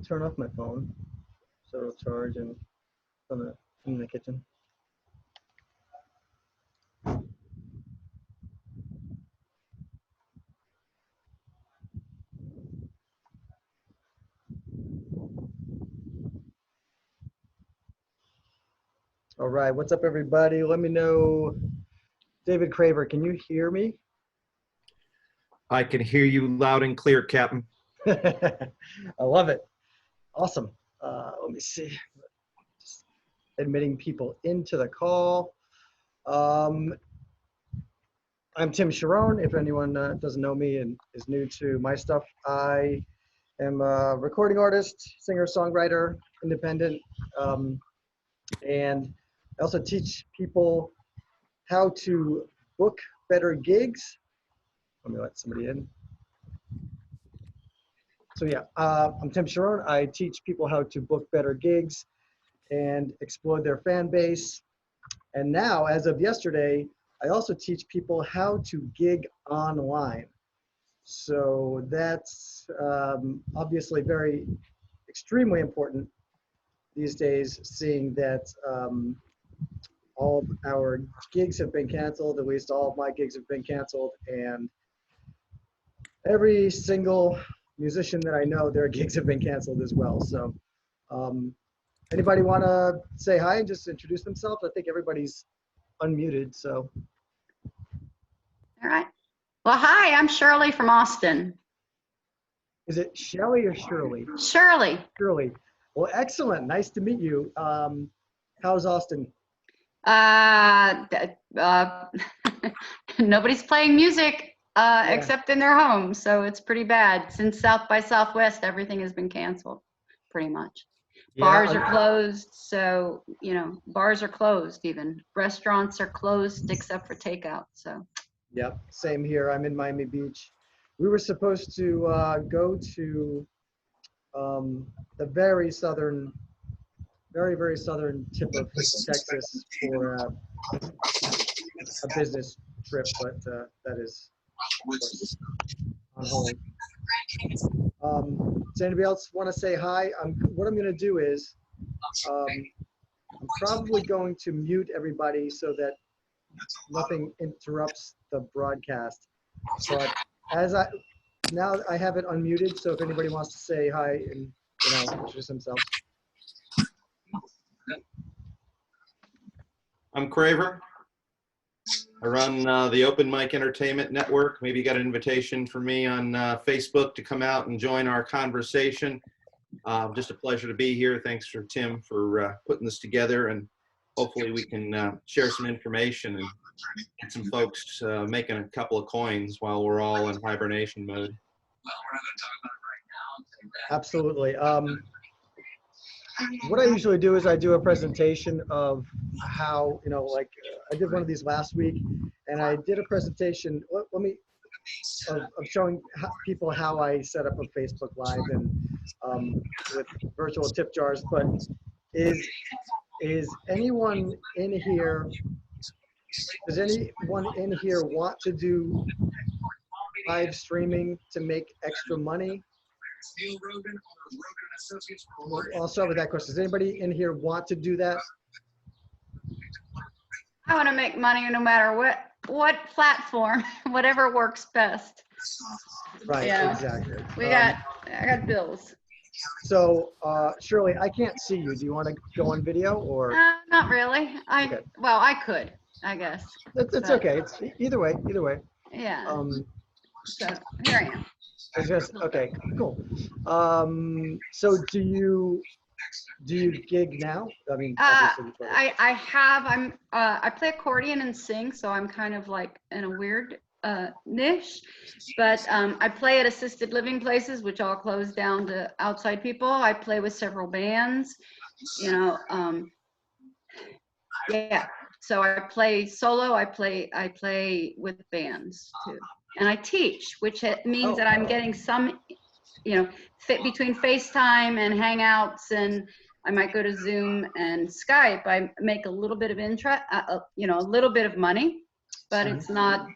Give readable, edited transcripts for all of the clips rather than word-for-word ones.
turn off my phone so it'll charge and in the kitchen. All right, what's up, everybody? Let me know. David Craver, can you hear me? I can hear you loud and clear, Captain. I love it. Awesome. Let me see. Just admitting people into the call. I'm Tim Charron. If anyone doesn't know me and is new to my stuff, I am a recording artist, singer, songwriter, independent, and I also teach people how to book better gigs. Let me let somebody in. So yeah, I'm Tim Charron. I teach people how to book better gigs and explore their fan base. And now, as of yesterday, I also teach people how to gig online. So that's obviously extremely important these days, seeing that all of our gigs have been canceled, at least all of my gigs have been canceled, and every single musician that I know, their gigs have been canceled as well. So anybody want to say hi and just introduce themselves? I think everybody's unmuted, so. All right. Well, hi, I'm Shirley from Austin. Is it Shelly or Shirley? Shirley. Shirley. Well, excellent. Nice to meet you. How's Austin? Nobody's playing music except in their homes, so it's pretty bad. Since South by Southwest, everything has been canceled, pretty much. Yeah, bars are closed, so, you know, bars are closed even. Restaurants are closed except for takeout, so. Yep, same here. I'm in Miami Beach. We were supposed to go to the very southern tip of Texas for a business trip, but that is on hold. Does anybody else want to say hi? What I'm going to do is I'm probably going to mute everybody so that nothing interrupts the broadcast. But now I have it unmuted, so if anybody wants to say hi and introduce themselves. I'm Craver. I run the Open Mic Entertainment Network. Maybe you got an invitation for me on Facebook to come out and join our conversation. Just a pleasure to be here. Thanks for Tim for putting this together, and hopefully we can share some information and get some folks making a couple of coins while we're all in hibernation mode. Absolutely. What I usually do is I do a presentation of how, like I did one of these last week, and I did a presentation of showing people how I set up a Facebook Live and with virtual tip jars. But is anyone in here, does anyone in here want to do live streaming to make extra money? I'll start with that question. Does anybody in here want to do that? I want to make money no matter what platform, whatever works best. Right, yeah. Exactly. I got bills. So, Shirley, I can't see you. Do you want to go on video or? Not really. Okay. Well, I could, I guess. It's okay. It's either way. Yeah. So here I am. Okay, cool. So do you gig now? I mean, I play accordion and sing, so I'm kind of like in a weird niche, but I play at assisted living places, which all close down to outside people. I play with several bands, yeah. So I play solo, I play with bands too. And I teach, which means that I'm getting some, fit between FaceTime and Hangouts, and I might go to Zoom and Skype. I make a little bit of a little bit of money, but it's not,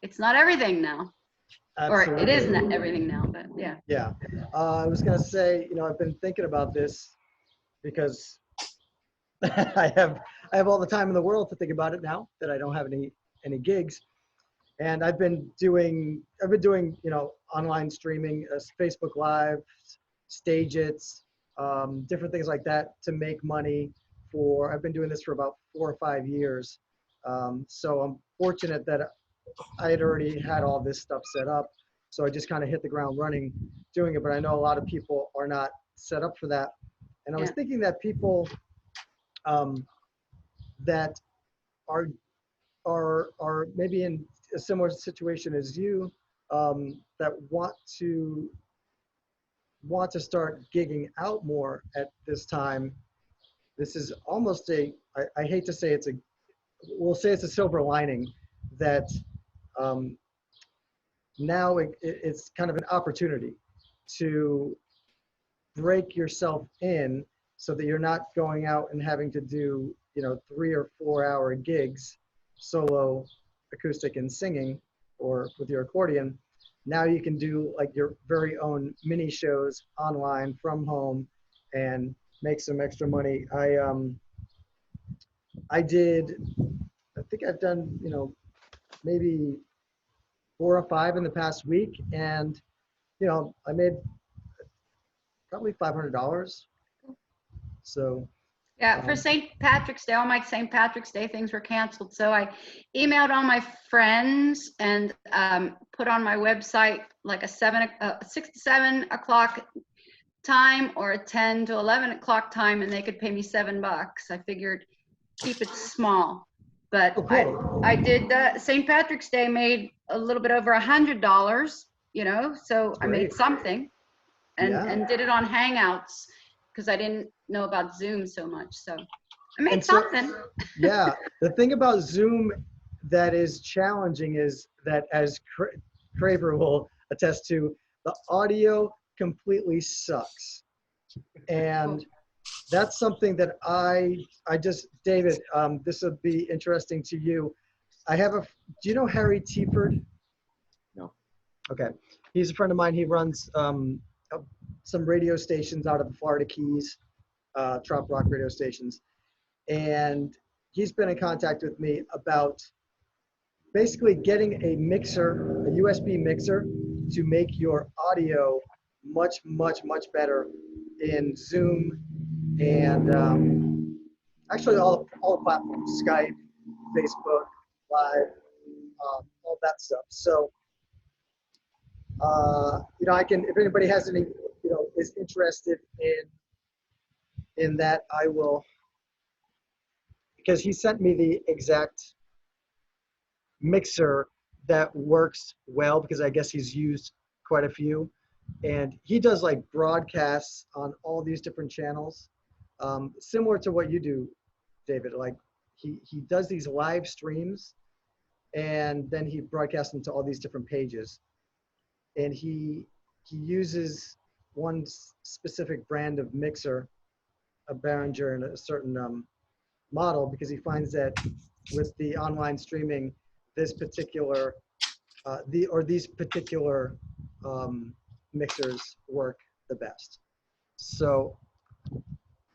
it's not everything now. Or it is Absolutely. not everything now, but yeah. Yeah. I was gonna say, I've been thinking about this because I have all the time in the world to think about it now that I don't have any gigs. And I've been doing, online streaming, Facebook Live, Stage It's, different things like that to make money I've been doing this for about 4 or 5 years. So I'm fortunate that I had already had all this stuff set up. So I just kind of hit the ground running doing it. But I know a lot of people are not set up for that. And I was Yeah. thinking that people that are maybe in a similar situation as you, that want to start gigging out more at this time. This is almost I hate to say we'll say it's a silver lining that now it's kind of an opportunity to break yourself in so that you're not going out and having to do 3 or 4 hour gigs solo, acoustic, and singing, or with your accordion. Now you can do like your very own mini shows online from home and make some extra money. I think I've done maybe 4 or 5 in the past week, and I made probably $500. So Yeah, for St. Patrick's Day, all my St. Patrick's Day things were canceled. So I emailed all my friends and put on my website like a 6 to 7 o'clock time or a 10 to 11 o'clock time, and they could pay me $7. I figured keep it small. But cool. I did St. Patrick's Day, made a little bit over $100, so I made Great. something and, Yeah. and did it on Hangouts because I didn't know about Zoom so much. So I made And so- something. Yeah, the thing about Zoom that is challenging is that, as Craver will attest to, the audio completely sucks. And that's something that David, this would be interesting to you. Do you know Harry Tieford? No. Okay. He's a friend of mine. He runs some radio stations out of the Florida Keys, trop rock radio stations. And he's been in contact with me about basically getting a mixer, a USB mixer, to make your audio much, much, much better in Zoom and actually all platforms, Skype, Facebook, Live, all that stuff. So, if anybody has any, is interested in that, I will, because he sent me the exact mixer that works well, because I guess he's used quite a few, and he does like broadcasts on all these different channels, similar to what you do, David. Like he does these live streams, and then he broadcasts them to all these different pages, and he uses one specific brand of mixer, a Behringer and a certain model, because he finds that with the online streaming, these particular mixers work the best. So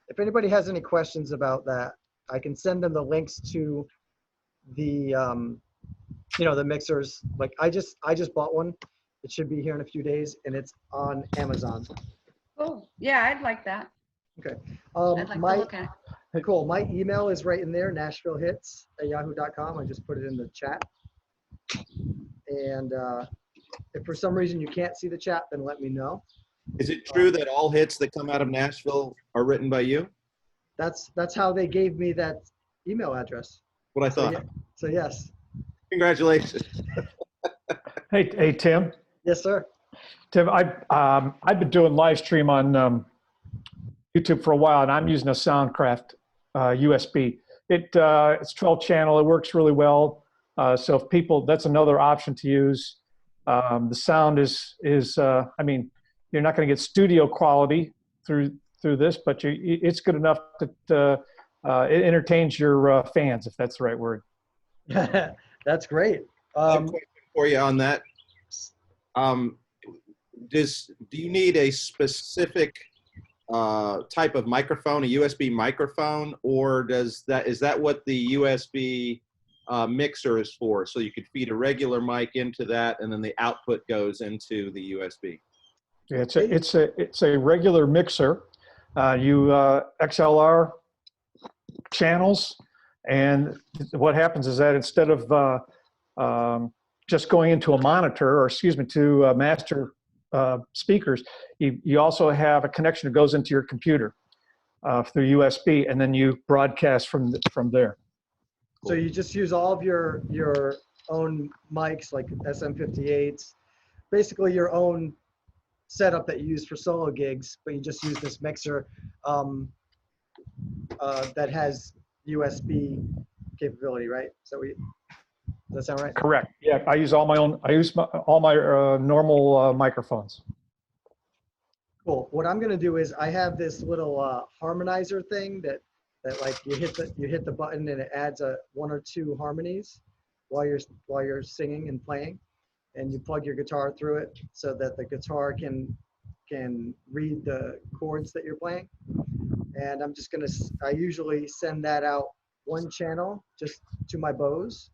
if anybody has any questions about that, I can send them the links to the the mixers. Like I just bought one. It should be here in a few days, and it's on Amazon. Oh, yeah, I'd like that. Okay. I'd like to look at it. Cool. My email is right in there, NashvilleHits@yahoo.com. I just put it in the chat. And if for some reason you can't see the chat, then let me know. Is it true that all hits that come out of Nashville are written by you? That's how they gave me that email address. What I So, thought. yeah, so yes. Congratulations. Hey, Tim. Yes, sir. Tim, I've been doing live stream on YouTube for a while, and I'm using a Soundcraft USB. It's 12 channel. It works really well. So if people, that's another option to use. The sound is I mean, you're not going to get studio quality through this, but it's good enough that it entertains your fans, if that's the right word. That's great. I have a question for you on that. Um, do you need a specific type of microphone, a USB microphone, or is that what the USB mixer is for? So you could feed a regular mic into that, and then the output goes into the USB. Yeah, it's a regular mixer. XLR channels, and what happens is that instead of just going into a monitor, or excuse me, to master speakers, you also have a connection that goes into your computer through USB, and then you broadcast from there. So you just use all of your own mics, like SM58s, basically your own setup that you use for solo gigs, but you just use this mixer that has USB capability, right? So does that sound right? Correct. Yeah, I use all my own. All my normal microphones. Cool. What I'm gonna do is I have this little harmonizer thing that like you hit the button and it adds one or two harmonies while you're singing and playing, and you plug your guitar through it so that the guitar can read the chords that you're playing. And I usually send that out one channel just to my Bose.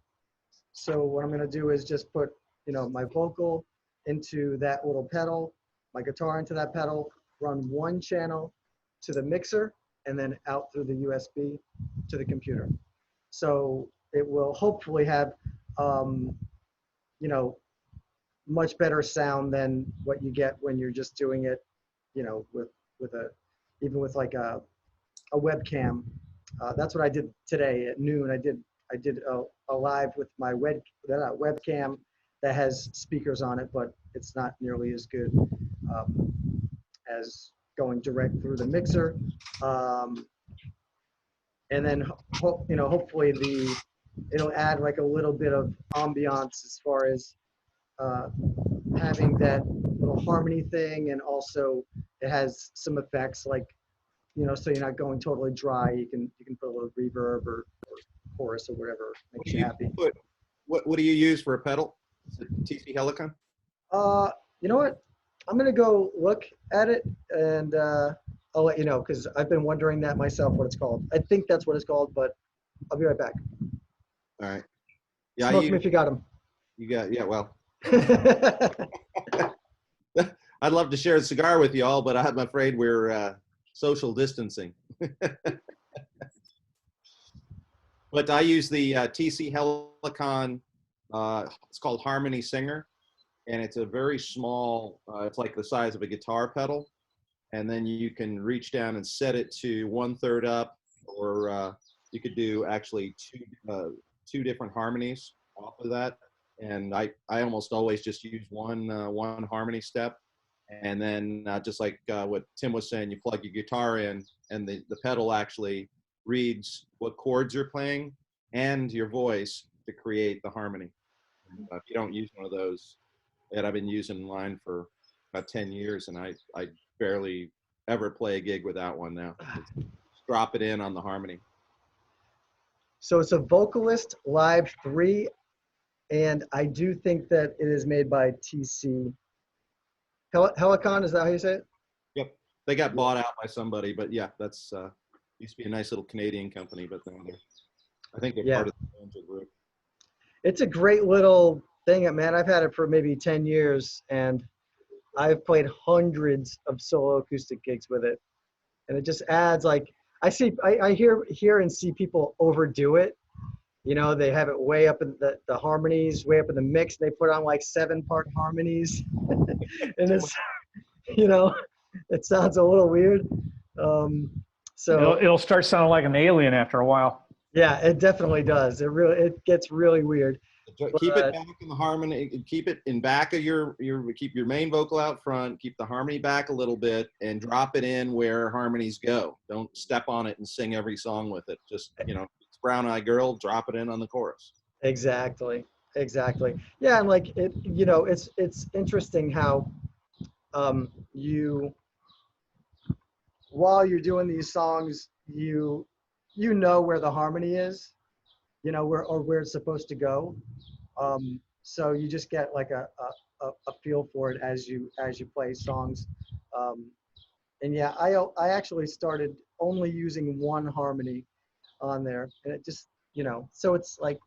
So what I'm gonna do is just put, my vocal into that little pedal, my guitar into that pedal, run one channel to the mixer, and then out through the USB to the computer. So it will hopefully have, much better sound than what you get when you're just doing it, even with like a webcam. That's what I did today at noon. I did a live with my webcam that has speakers on it, but it's not nearly as good as going direct through the mixer. And then hopefully it'll add like a little bit of ambiance as far as having that little harmony thing, and also it has some effects like, so you're not going totally dry. You can put a little reverb or chorus or whatever makes you happy. What do you use for a pedal? Is it TC Helicon? You know what? I'm gonna go look at it, and I'll let you know, because I've been wondering that myself, what it's called. I think that's what it's called, but I'll be right back. All right. Yeah, Smoke me if you got them. Yeah, well. I'd love to share a cigar with you all, but I'm afraid we're social distancing. But I use the TC Helicon, it's called Harmony Singer, and it's a very small, it's like the size of a guitar pedal, and then you can reach down and set it to 1/3 up, or you could do actually two different harmonies off of that. And I almost always just use one harmony step, and then just like what Tim was saying, you plug your guitar in, and the pedal actually reads what chords you're playing and your voice to create the harmony. If you don't use one of those, and I've been using mine for about 10 years, and I barely ever play a gig without one now. Just drop it in on the harmony. So it's a Vocalist Live 3. And I do think that it is made by TC Helicon. Is that how you say it? Yep, they got bought out by somebody, but yeah, that's used to be a nice little Canadian company, but then I think they're part of the Angel group. It's a great little thing, man. I've had it for maybe 10 years, and I've played hundreds of solo acoustic gigs with it, and it just adds like I hear and see people overdo it. They have it way up in the harmonies, way up in the mix. They put on like 7-part harmonies, and it's, it sounds a little weird. So It'll start sounding like an alien after a while. Yeah, it definitely does. It gets really weird. Keep it back in the harmony. Keep it in back of keep your main vocal out front. Keep the harmony back a little bit, and drop it in where harmonies go. Don't step on it and sing every song with it. Just it's Brown Eyed Girl. Drop it in on the chorus. Exactly. Yeah, and like it. It's interesting how while you're doing these songs, you know where the harmony is, where it's supposed to go. So you just get like a feel for it as you play songs. And yeah, I actually started only using one harmony on there, and it just, you know, so it's like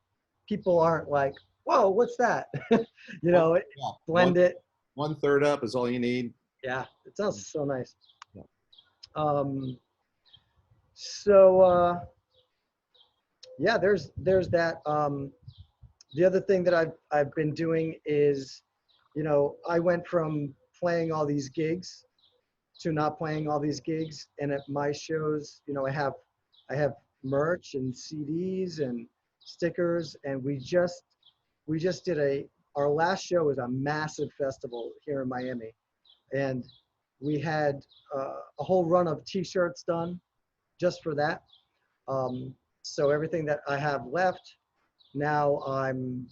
people aren't like, whoa, what's that? You know, blend it. 1/3 up is all you need. Yeah, it sounds so nice. Yeah. Yeah, there's that. The other thing that I've been doing is, you know, I went from playing all these gigs to not playing all these gigs, and at my shows, you know, I have merch and CDs and stickers, and we just did our last show was a massive festival here in Miami, and we had a whole run of T-shirts done just for that. So everything that I have left now I'm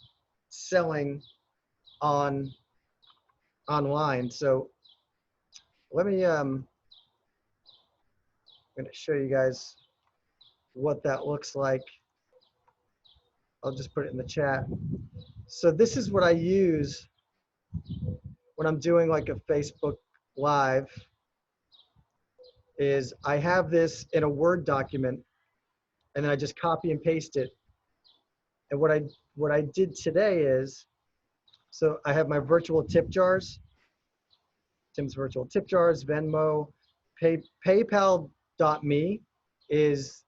selling online. So let me I'm going to show you guys what that looks like. I'll just put it in the chat. So this is what I use when I'm doing like a Facebook Live. Is I have this in a Word document, and then I just copy and paste it. And what I did today is, so I have my virtual tip jars, Tim's virtual tip jars, Venmo, PayPal.me is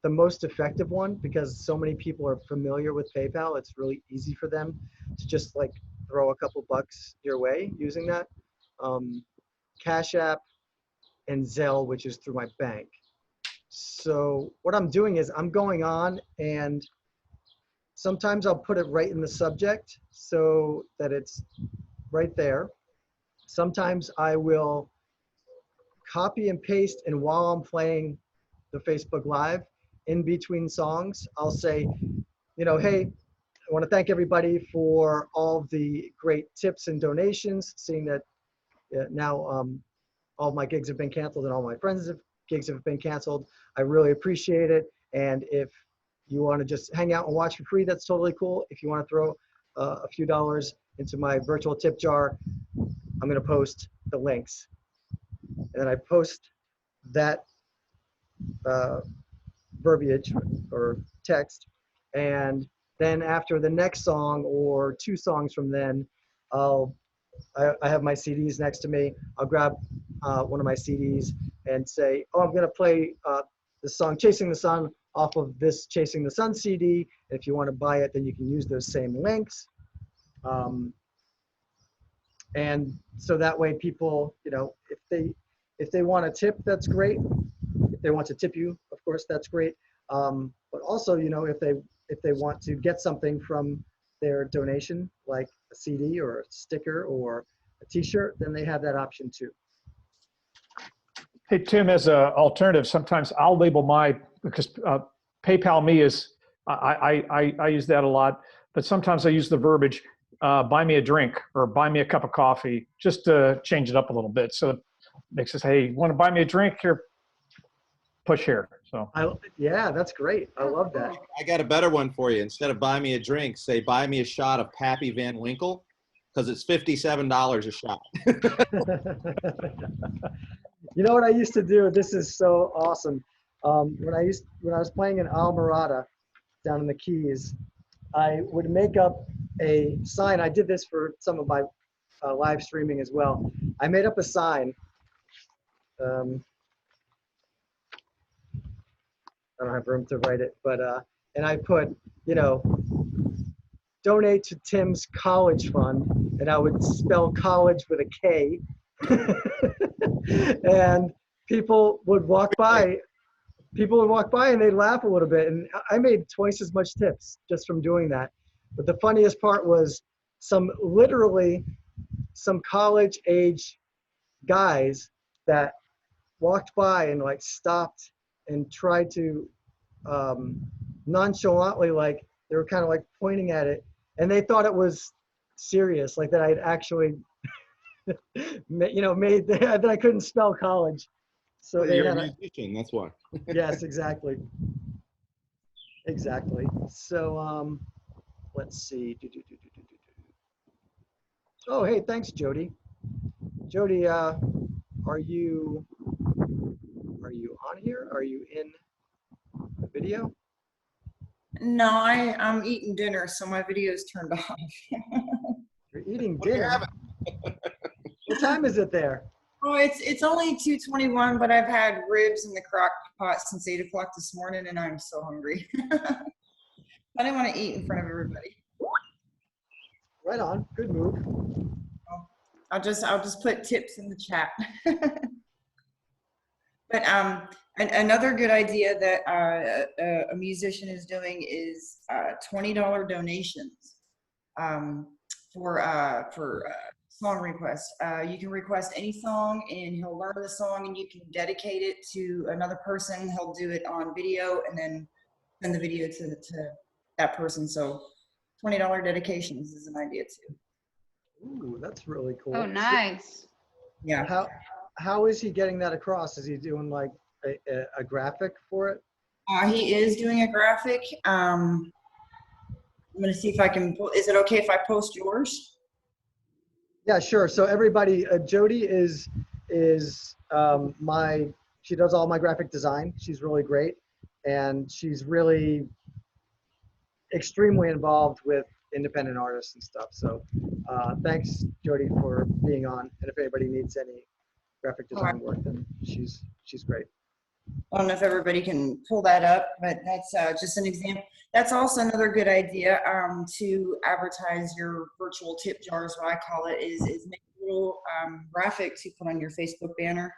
the most effective one because so many people are familiar with PayPal. It's really easy for them to just like throw a couple bucks your way using that. Cash App and Zelle, which is through my bank. So what I'm doing is I'm going on, and sometimes I'll put it right in the subject so that it's right there. Sometimes I will copy and paste, and while I'm playing the Facebook Live, in between songs, I'll say, you know, hey, I want to thank everybody for all the great tips and donations, seeing that now all of my gigs have been canceled and all my friends' gigs have been canceled. I really appreciate it. And if you want to just hang out and watch for free, that's totally cool. If you want to throw a few dollars into my virtual tip jar, I'm going to post the links. And then I post that verbiage or text. And then after the next song or two songs from then, I have my CDs next to me. I'll grab one of my CDs and say, oh, I'm going to play the song Chasing the Sun off of this Chasing the Sun CD. If you want to buy it, then you can use those same links. And so that way people, you know, if they want a tip, that's great. If they want to tip you, of course, that's great. But also, you know, if they want to get something from their donation, like a CD or a sticker or a T-shirt, then they have that option too. Hey, Tim, as an alternative, sometimes I'll label because PayPal me is, I use that a lot, but sometimes I use the verbiage, buy me a drink or buy me a cup of coffee, just to change it up a little bit. So it makes us, hey, want to buy me a drink? Here, push here. So yeah, that's great. I love that. I got a better one for you. Instead of buy me a drink, say buy me a shot of Pappy Van Winkle, because it's $57 a shot. You know what I used to do? This is so awesome. When I was playing in Almirada down in the Keys, I would make up a sign. I did this for some of my live streaming as well. I made up a sign. I don't have room to write it, but and I put, you know, donate to Tim's college fund, and I would spell college with a K. And people would walk by and they'd laugh a little bit, and I made twice as much tips just from doing that. But the funniest part was literally some college age guys that walked by and like stopped and tried to nonchalantly, like they were kind of like pointing at it, and they thought it was serious, like that I'd actually that I couldn't spell college. So you're a musician, that's why. Yes, exactly. So let's see. Oh, hey, thanks, Jody. Jody, are you on here? Are you in the video? No, I'm eating dinner, so my video is turned off. You're eating What do you dinner. have? What time is it there? Oh, it's only 2:21, but I've had ribs in the crock pot since 8 o'clock this morning, and I'm so hungry. I didn't want to eat in front of everybody. Right on. Good move. I'll just put tips in the chat. But another good idea that a musician is doing is $20 donations for song requests. You can request any song, and he'll learn the song, and you can dedicate it to another person. He'll do it on video, and then send the video to that person. So $20 dedications is an idea too. Ooh, that's really cool. Oh, nice. Yeah. How is he getting that across? Is he doing like a graphic for it? He is doing a graphic. I'm gonna see if I can. Is it okay if I post yours? Yeah, sure. So everybody, Jody is she does all my graphic design. She's really great, and she's really extremely involved with independent artists and stuff. So thanks, Jody, for being on. And if anybody needs any graphic design work, then she's great. I don't know if everybody can pull that up, but that's just an example. That's also another good idea to advertise your virtual tip jars. What I call it is make a little graphic to put on your Facebook banner,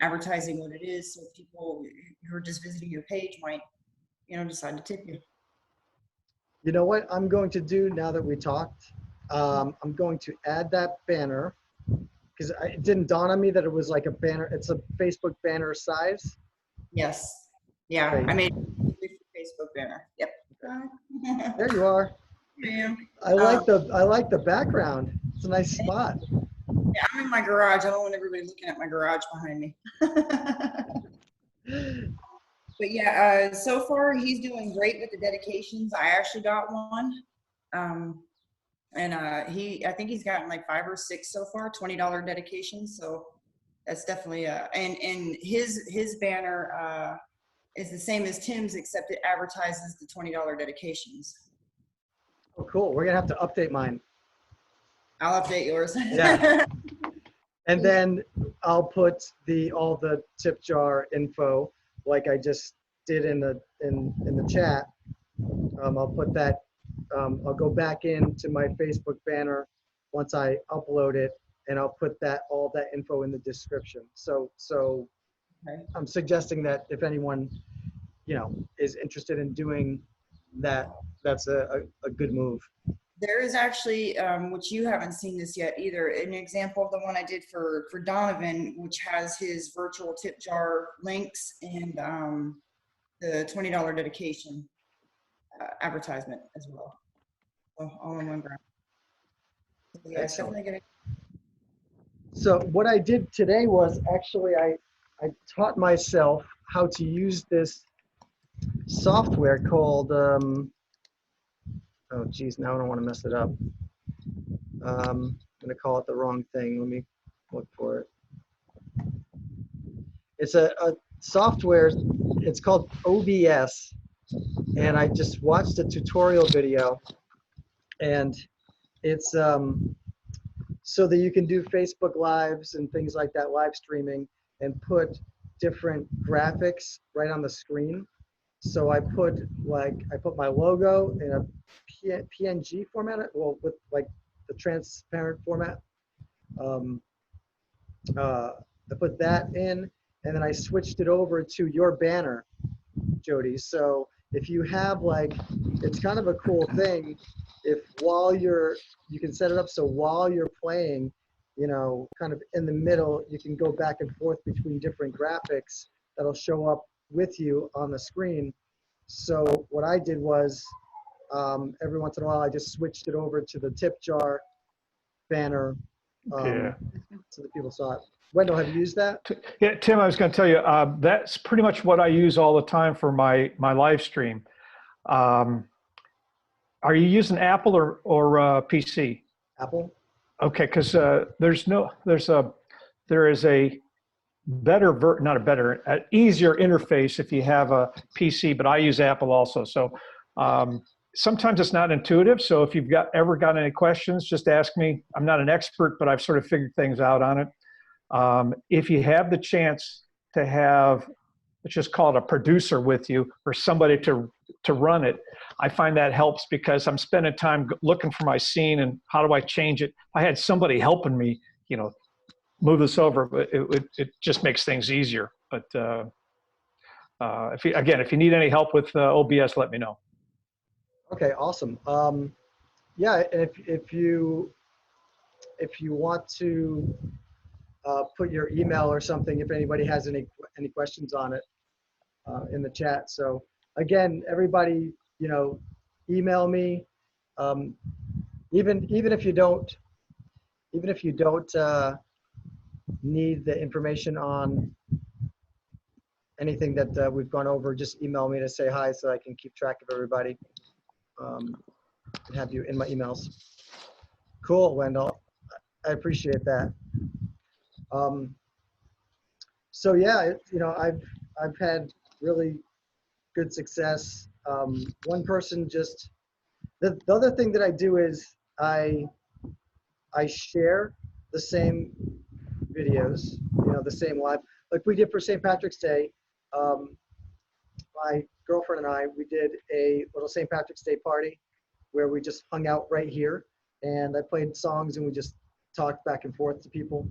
advertising what it is, so people who are just visiting your page might, decide to tip you. You know what I'm going to do now that we talked? I'm going to add that banner, because it didn't dawn on me that it was like a banner. It's a Facebook banner size. Yes. Yeah, Great. I made a Facebook banner. Yep. There you are. I like the background. It's a nice spot. Yeah, I'm in my garage. I don't want everybody looking at my garage behind me. But yeah, so far he's doing great with the dedications. I actually got one. And I think he's gotten like 5 or 6 so far, $20 dedications. So that's definitely and his banner is the same as Tim's, except it advertises the $20 dedications. Oh, cool. We're gonna have to update mine. I'll update yours. Yeah. And then I'll put all the tip jar info like I just did in the chat. I'll put that. I'll go back into my Facebook banner once I upload it, and I'll put all that info in the description. So Okay. I'm suggesting that if anyone, is interested in doing that, that's a good move. There is actually, which you haven't seen this yet either, an example of the one I did for Donovan, which has his virtual tip jar links and the $20 dedication advertisement as well. So all in one graph. So yeah, it's definitely good. So what I did today was actually I taught myself how to use this software called, oh geez, now I don't want to mess it up. I'm gonna call it the wrong thing. Let me look for it. It's a software, it's called OBS, and I just watched a tutorial video, and it's so that you can do Facebook Lives and things like that, live streaming, and put different graphics right on the screen. So I put my logo in a PNG format, well, with like the transparent format. I put that in, and then I switched it over to your banner, Jody. So if you have it's kind of a cool thing. If you can set it up so while you're playing, kind of in the middle, you can go back and forth between different graphics that'll show up with you on the screen. So what I did was, every once in a while, I just switched it over to the tip jar banner, Yeah. so that people saw it. Wendell, have you used that? Yeah, Tim, I was going to tell you, that's pretty much what I use all the time for my live stream. Are you using Apple or PC? Apple? Okay, because there is a better, not a better, an easier interface if you have a PC, but I use Apple also. So sometimes it's not intuitive. So if you've ever got any questions, just ask me. I'm not an expert, but I've sort of figured things out on it. If you have the chance to have, let's just call it a producer with you or somebody to run it, I find that helps because I'm spending time looking for my scene and how do I change it. I had somebody helping me, move this over, but it just makes things easier. But if you need any help with OBS, let me know. Okay, awesome. Yeah, and if you want to put your email or something, if anybody has any questions on it, in the chat. So again, everybody, email me. Even if you don't need the information on anything that we've gone over, just email me to say hi so I can keep track of everybody and have you in my emails. Cool, Wendell. I appreciate that. So yeah, I've had really good success. One person the other thing that I do is I share the same videos, the same live, like we did for St. Patrick's Day. My girlfriend and I, we did a little St. Patrick's Day party where we just hung out right here and I played songs and we just talked back and forth to people.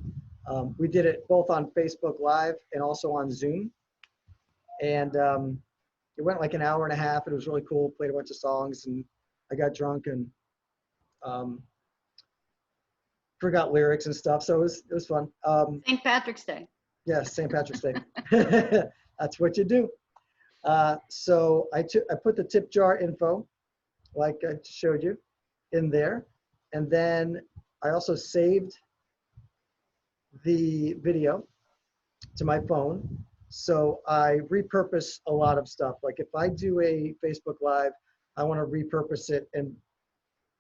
We did it both on Facebook Live and also on Zoom. And it went like an hour and a half. It was really cool. Played a bunch of songs and I got drunk and forgot lyrics and stuff. So it was fun. St. Patrick's Day. Yes, St. Patrick's Day. That's what you do. So I put the tip jar info, like I showed you, in there. And then I also saved the video to my phone. So I repurpose a lot of stuff. Like if I do a Facebook Live, I want to repurpose it. And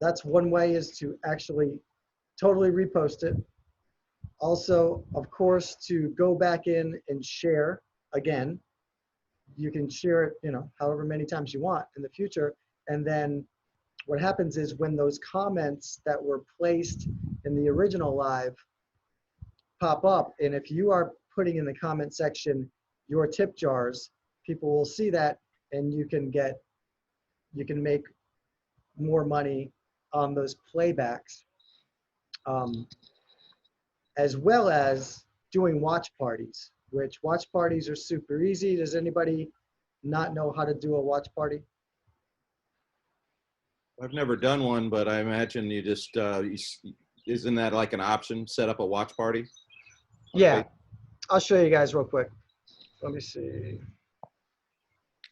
that's one way, is to actually totally repost it. Also, of course, to go back in and share again. You can share it, however many times you want in the future. And then what happens is when those comments that were placed in the original live pop up, and if you are putting in the comment section your tip jars, people will see that and you can make more money on those playbacks, as well as doing watch parties, which watch parties are super easy. Does anybody not know how to do a watch party? I've never done one, but I imagine you just, isn't that like an option, set up a watch party? Yeah, I'll show you guys real quick. Let me see.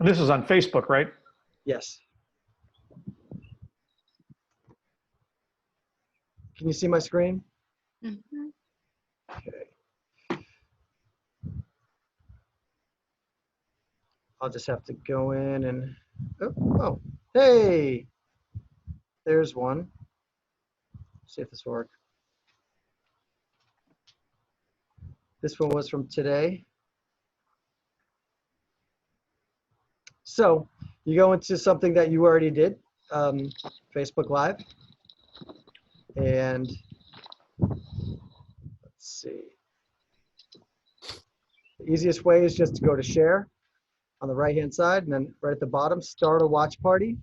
This is on Facebook, right? Yes. Can you see my screen? Mm-hmm. Okay. I'll just have to go in and, oh, hey, there's one. See if this works. This one was from today. So you go into something that you already did, Facebook Live, and let's see. The easiest way is just to go to share on the right-hand side, and then right at the bottom, start a watch party.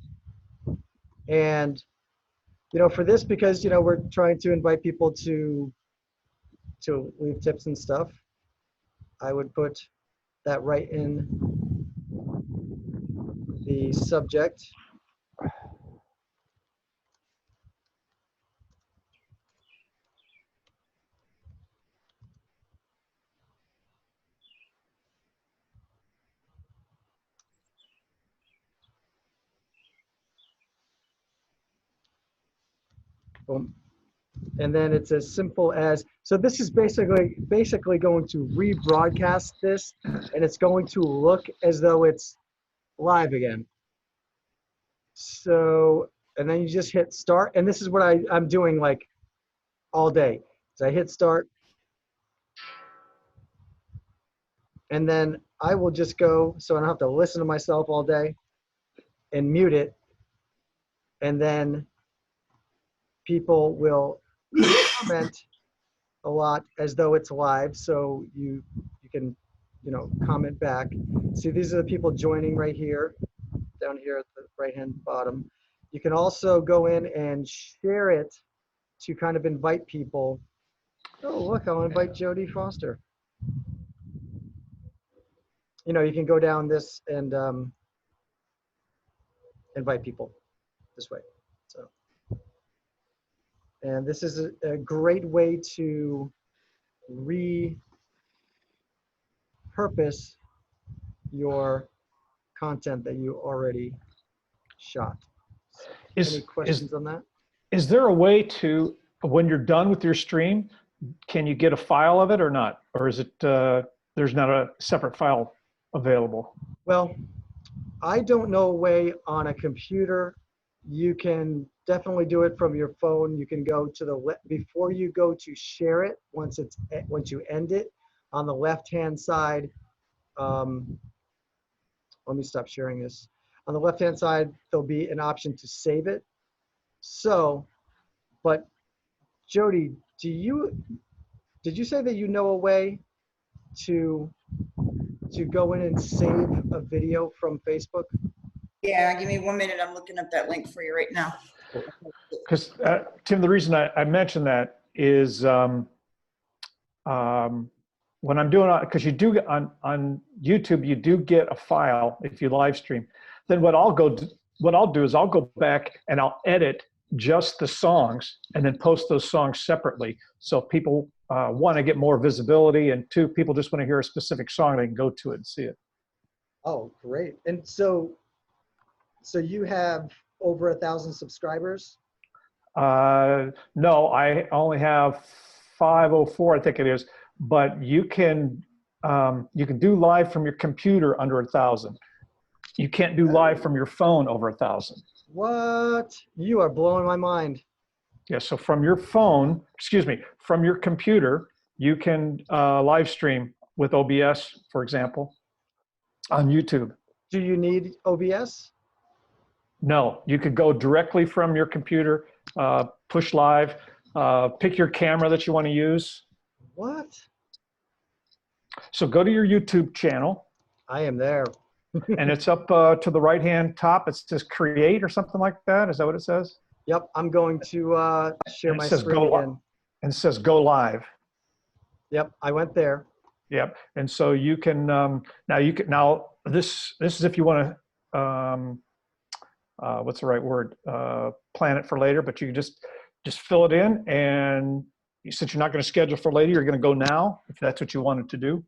And, for this, because, we're trying to invite people to leave tips and stuff, I would put that right in the subject. Boom. And then it's as simple as, so this is basically going to rebroadcast this, and it's going to look as though it's live again. So, and then you just hit start, and this is what I'm doing like all day. So I hit start. And then I will just go, so I don't have to listen to myself all day, and mute it. And then people will comment a lot as though it's live. So you can, comment back. See, these are the people joining right here, down here at the right-hand bottom. You can also go in and share it to kind of invite people. Oh, look, I'll invite Jodie Foster. You can go down this and invite people this way. So, and this is a great way to repurpose your content that you already shot. Any questions on that? Is there a way to, when you're done with your stream, can you get a file of it or not? Or is it, there's not a separate file available? Well, I don't know a way on a computer. You can definitely do it from your phone. You can go to before you go to share it, once you end it, on the left-hand side, let me stop sharing this. On the left-hand side, there'll be an option to save it. So, but Jodie, did you say that you know a way to go in and save a video from Facebook? Yeah, give me 1 minute. I'm looking up that link for you right now. Because Tim, the reason I mentioned that is when I'm doing, because you do get on YouTube, you do get a file if you live stream. Then what I'll do is I'll go back and I'll edit just the songs and then post those songs separately. So if people want to get more visibility, and two, people just want to hear a specific song, they can go to it and see it. Oh, great. And so you have over 1,000 subscribers? No, I only have 504, I think it is. But you can do live from your computer under 1,000. You can't do live from your phone over 1,000. What? You are blowing my mind. Yeah, so from your phone, from your computer, you can live stream with OBS, for example, on YouTube. Do you need OBS? No, you could go directly from your computer, push live, pick your camera that you want to use. What? So go to your YouTube channel. I am there. And it's up to the right-hand top. It says create or something like that. Is that what it says? Yep, I'm going to share my screen again. And it says go live. Yep, I went there. Yep, and so you can, now this is if you want to, what's the right word? Plan it for later, but you can just fill it in, and since you're not going to schedule for later, you're going to go now, if that's what you wanted to do.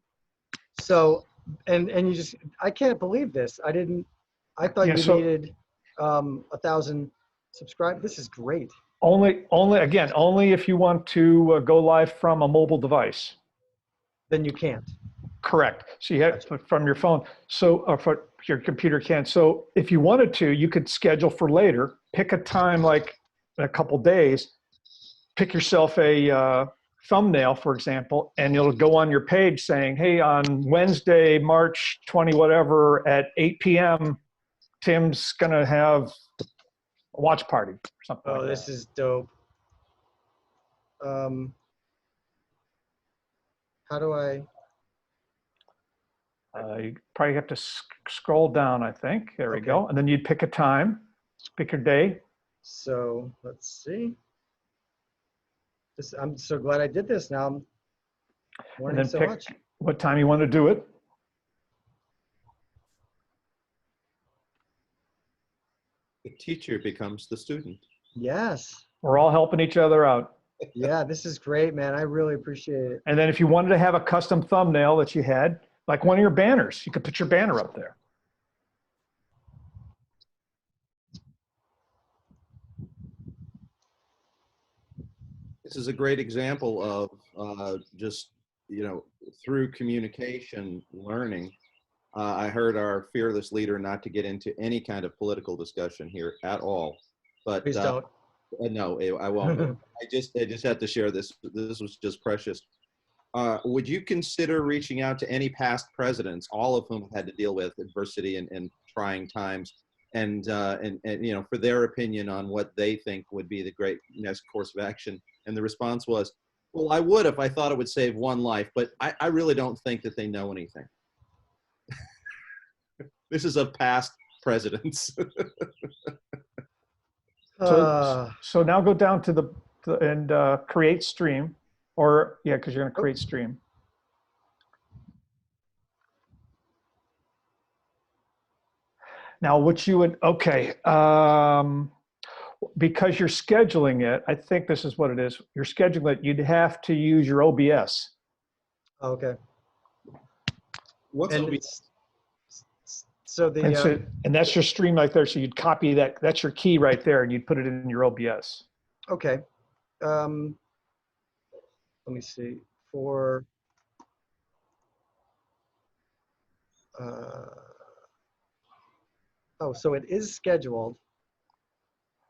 So, and you just, I can't believe this. I thought you needed 1,000 subscribers. This is great. Only if you want to go live from a mobile device. Then you can't. Correct. So you have from your phone. So for your computer can. So if you wanted to, you could schedule for later. Pick a time, like in a couple days. Pick yourself a thumbnail, for example, and it'll go on your page saying, "Hey, on Wednesday, March 20, whatever, at 8 p.m., Tim's gonna have a watch party," or something. Oh, this is dope. How do I? You probably have to scroll down, I think. There we go. And then you'd pick a time, pick your day. So let's see. I'm so glad I did this now. I'm learning so much. What time you want to do it. The teacher becomes the student. Yes. We're all helping each other out. Yeah, this is great, man. I really appreciate it. And then if you wanted to have a custom thumbnail that you had, like one of your banners, you could put your banner up there. This is a great example of just, through communication, learning. I heard our fearless leader not to get into any kind of political discussion here at all. But Please don't. No, I won't. I just had to share this. This was just precious. Would you consider reaching out to any past presidents, all of whom had to deal with adversity and trying times, and for their opinion on what they think would be the great next course of action? And the response was, well, I would if I thought it would save one life, but I really don't think that they know anything. This is of past presidents. So now go down to and create stream, or yeah, because you're going to create stream. Now, what you would because you're scheduling it, I think this is what it is. You're scheduling it. You'd have to use your OBS. Okay. What's OBS? So and that's your stream right there. So you'd copy that. That's your key right there, and you'd put it in your OBS. Okay. Let me see. For so it is scheduled.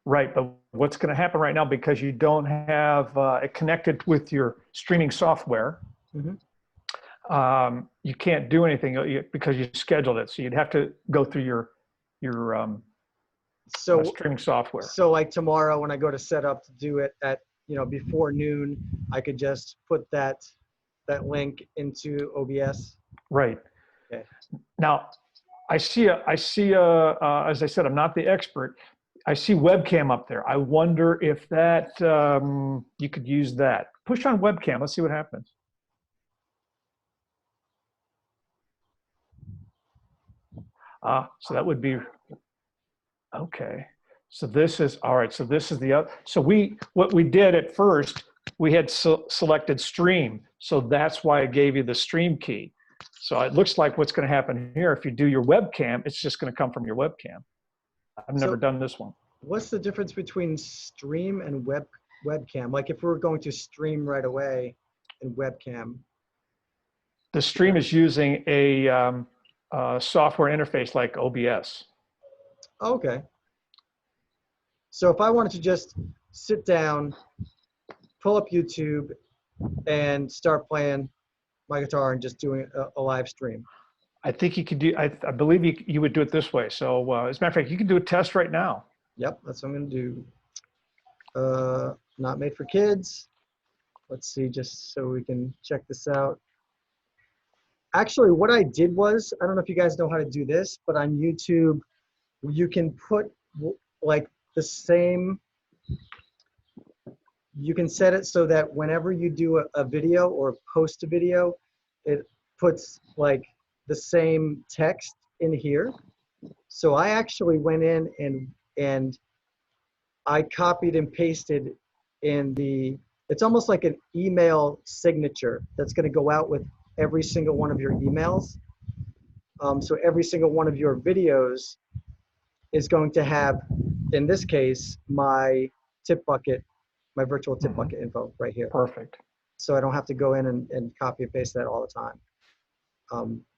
Right, but what's going to happen right now, because you don't have it connected with your streaming software, you can't do anything because you scheduled it. So you'd have to go through your streaming software. So like tomorrow when I go to set up to do it at before noon, I could just put that link into OBS. Right. Okay. Now, I see as I said, I'm not the expert. I see webcam up there. I wonder if that you could use that. Push on webcam. Let's see what happens. So that would be okay. So this is all right. So this is the other. So what we did at first, we had selected stream. So that's why I gave you the stream key. So it looks like what's going to happen here, if you do your webcam, it's just going to come from your webcam. I've never done this one. What's the difference between stream and webcam? Like if we're going to stream right away in webcam. The stream is using a software interface like OBS. Okay. So if I wanted to just sit down, pull up YouTube, and start playing my guitar and just doing a live stream. I think you could do, I believe you would do it this way. So as a matter of fact, you can do a test right now. Yep, that's what I'm gonna do. Not made for kids. Let's see, just so we can check this out. Actually, what I did was, I don't know if you guys know how to do this, but on YouTube, you can put like the same, you can set it so that whenever you do a video or post a video, it puts like the same text in here. So I actually went in and I copied and pasted in it's almost like an email signature that's going to go out with every single one of your emails. So every single one of your videos is going to have, in this case, my tip bucket, my virtual tip bucket info right here. Perfect. So I don't have to go in and copy and paste that all the time.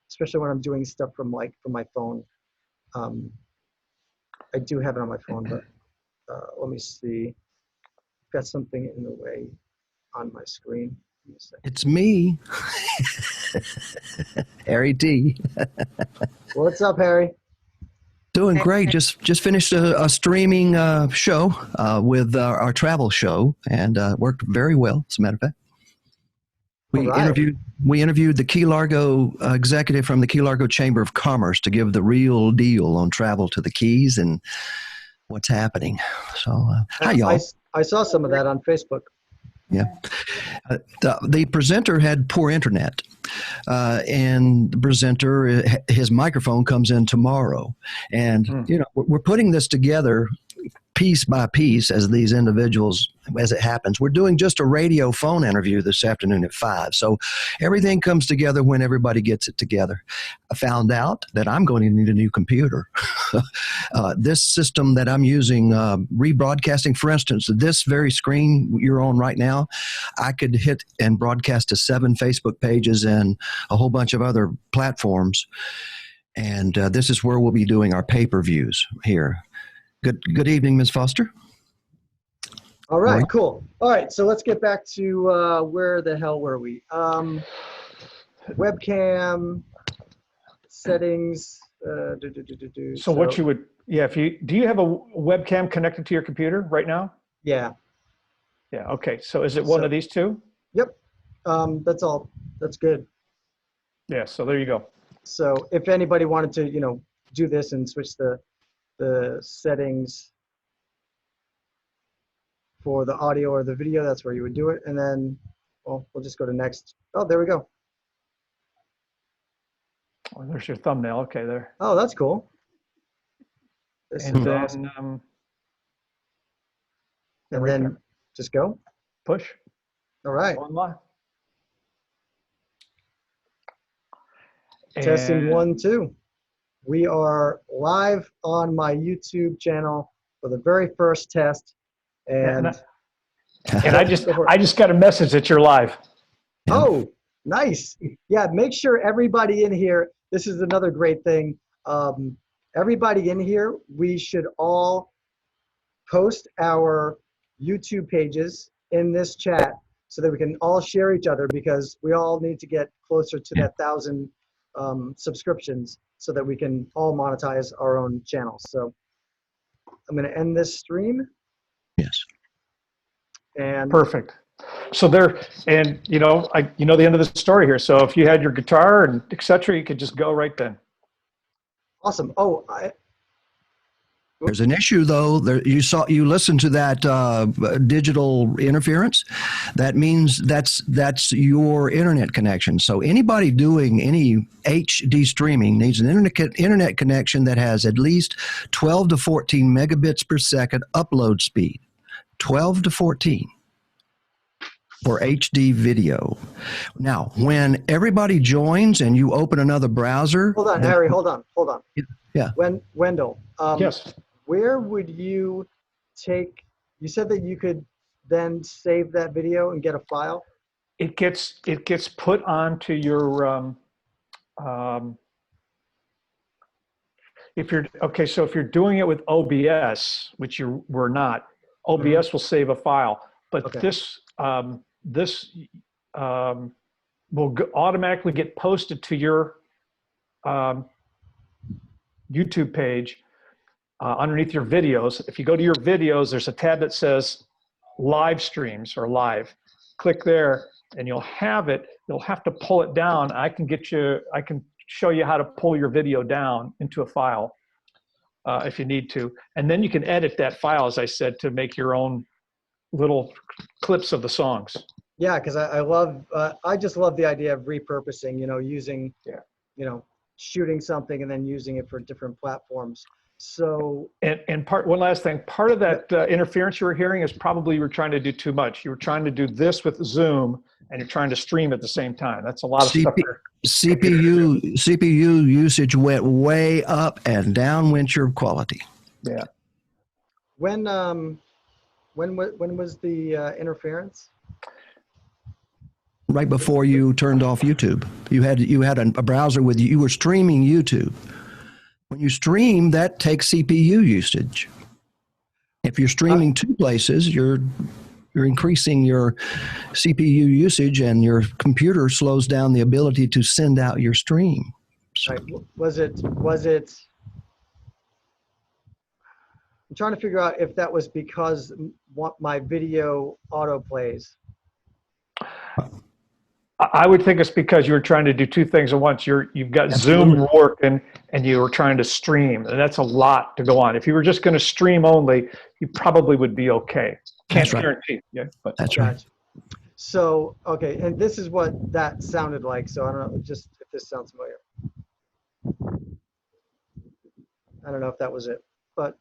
Especially when I'm doing stuff from my phone. I do have it on my phone, but let me see. Got something in the way on my screen. It's me, Harry D. What's up, Harry? Doing great. Just finished a streaming show with our travel show, and worked very well. As a matter of fact, we interviewed the Key Largo executive from the Key Largo Chamber of Commerce to give the real deal on travel to the Keys and what's happening. So, hi y'all. I saw some of that on Facebook. Yeah. The presenter had poor internet, and the presenter, his microphone comes in tomorrow. And, we're putting this together piece by piece as these individuals, as it happens. We're doing just a radio phone interview this afternoon at 5. So everything comes together when everybody gets it together. I found out that I'm going to need a new computer. This system that I'm using, rebroadcasting, for instance, this very screen you're on right now, I could hit and broadcast to 7 Facebook pages and a whole bunch of other platforms. And this is where we'll be doing our pay-per-views here. Good evening, Ms. Foster. All right, cool. All right, so let's get back to where the hell were we? Webcam settings. So what you would, yeah, do you have a webcam connected to your computer right now? Yeah. Yeah, okay. So is it one of these two? Yep. That's all. That's good. Yeah, so there you go. So if anybody wanted to, do this and switch the settings for the audio or the video, that's where you would do it. And then, well, we'll just go to next. Oh, there we go. Oh, there's your thumbnail. Okay, there. Oh, that's cool. This And is then, awesome. And then just go. push. All right. Go on live. Testing And 1, 2. We are live on my YouTube channel for the very first test. And I just got a message that you're live. oh, nice. Yeah, make sure everybody in here, this is another great thing. Everybody in here, we should all post our YouTube pages in this chat so that we can all share each other, because we all need to get closer to that 1,000 subscriptions so that we can all monetize our own channels. So I'm going to end this stream. Yes. And Perfect. So there, and you know the end of the story here. So if you had your guitar and etc., you could just go right then. awesome. Oh, There's an issue though. You listened to that digital interference. That means that's your internet connection. So anybody doing any HD streaming needs an internet connection that has at least 12 to 14 megabits per second upload speed. 12 to 14 for HD video. Now, when everybody joins and you open another browser. hold on, Harry. Hold on. Yeah. Wendell. Yes. Where would you take, you said that you could then save that video and get a file? It gets put onto your if you're doing it with OBS, which you were not, OBS will save a file, but Okay. this will automatically get posted to your YouTube page underneath your videos. If you go to your videos, there's a tab that says live streams or live. Click there and you'll have it. You'll have to pull it down. I can show you how to pull your video down into a file if you need to. And then you can edit that file, as I said, to make your own little clips of the songs. Yeah, because I just love the idea of repurposing, using, shooting something and then using it for different platforms. So and one last thing, part of that interference you were hearing is probably you were trying to do too much. You were trying to do this with Zoom and you're trying to stream at the same time. That's a lot of stuff. CPU usage went way up and down went your quality. Yeah. when was the interference? Right before you turned off YouTube, you had a browser with you were streaming YouTube. When you stream, that takes CPU usage. If you're streaming two places, you're increasing your CPU usage, and your computer slows down the ability to send out your stream. So, Right. Was it? I'm trying to figure out if that was because my video auto plays. I would think it's because you were trying to do two things at once. You've got Zoom working and you were trying to stream, and that's a lot to go on. If you were just going to stream only, you probably would be okay. Can't guarantee. Yeah, but that's right. So, okay, and this is what that sounded like. So I don't know, just if this sounds familiar. I don't know if that was it, but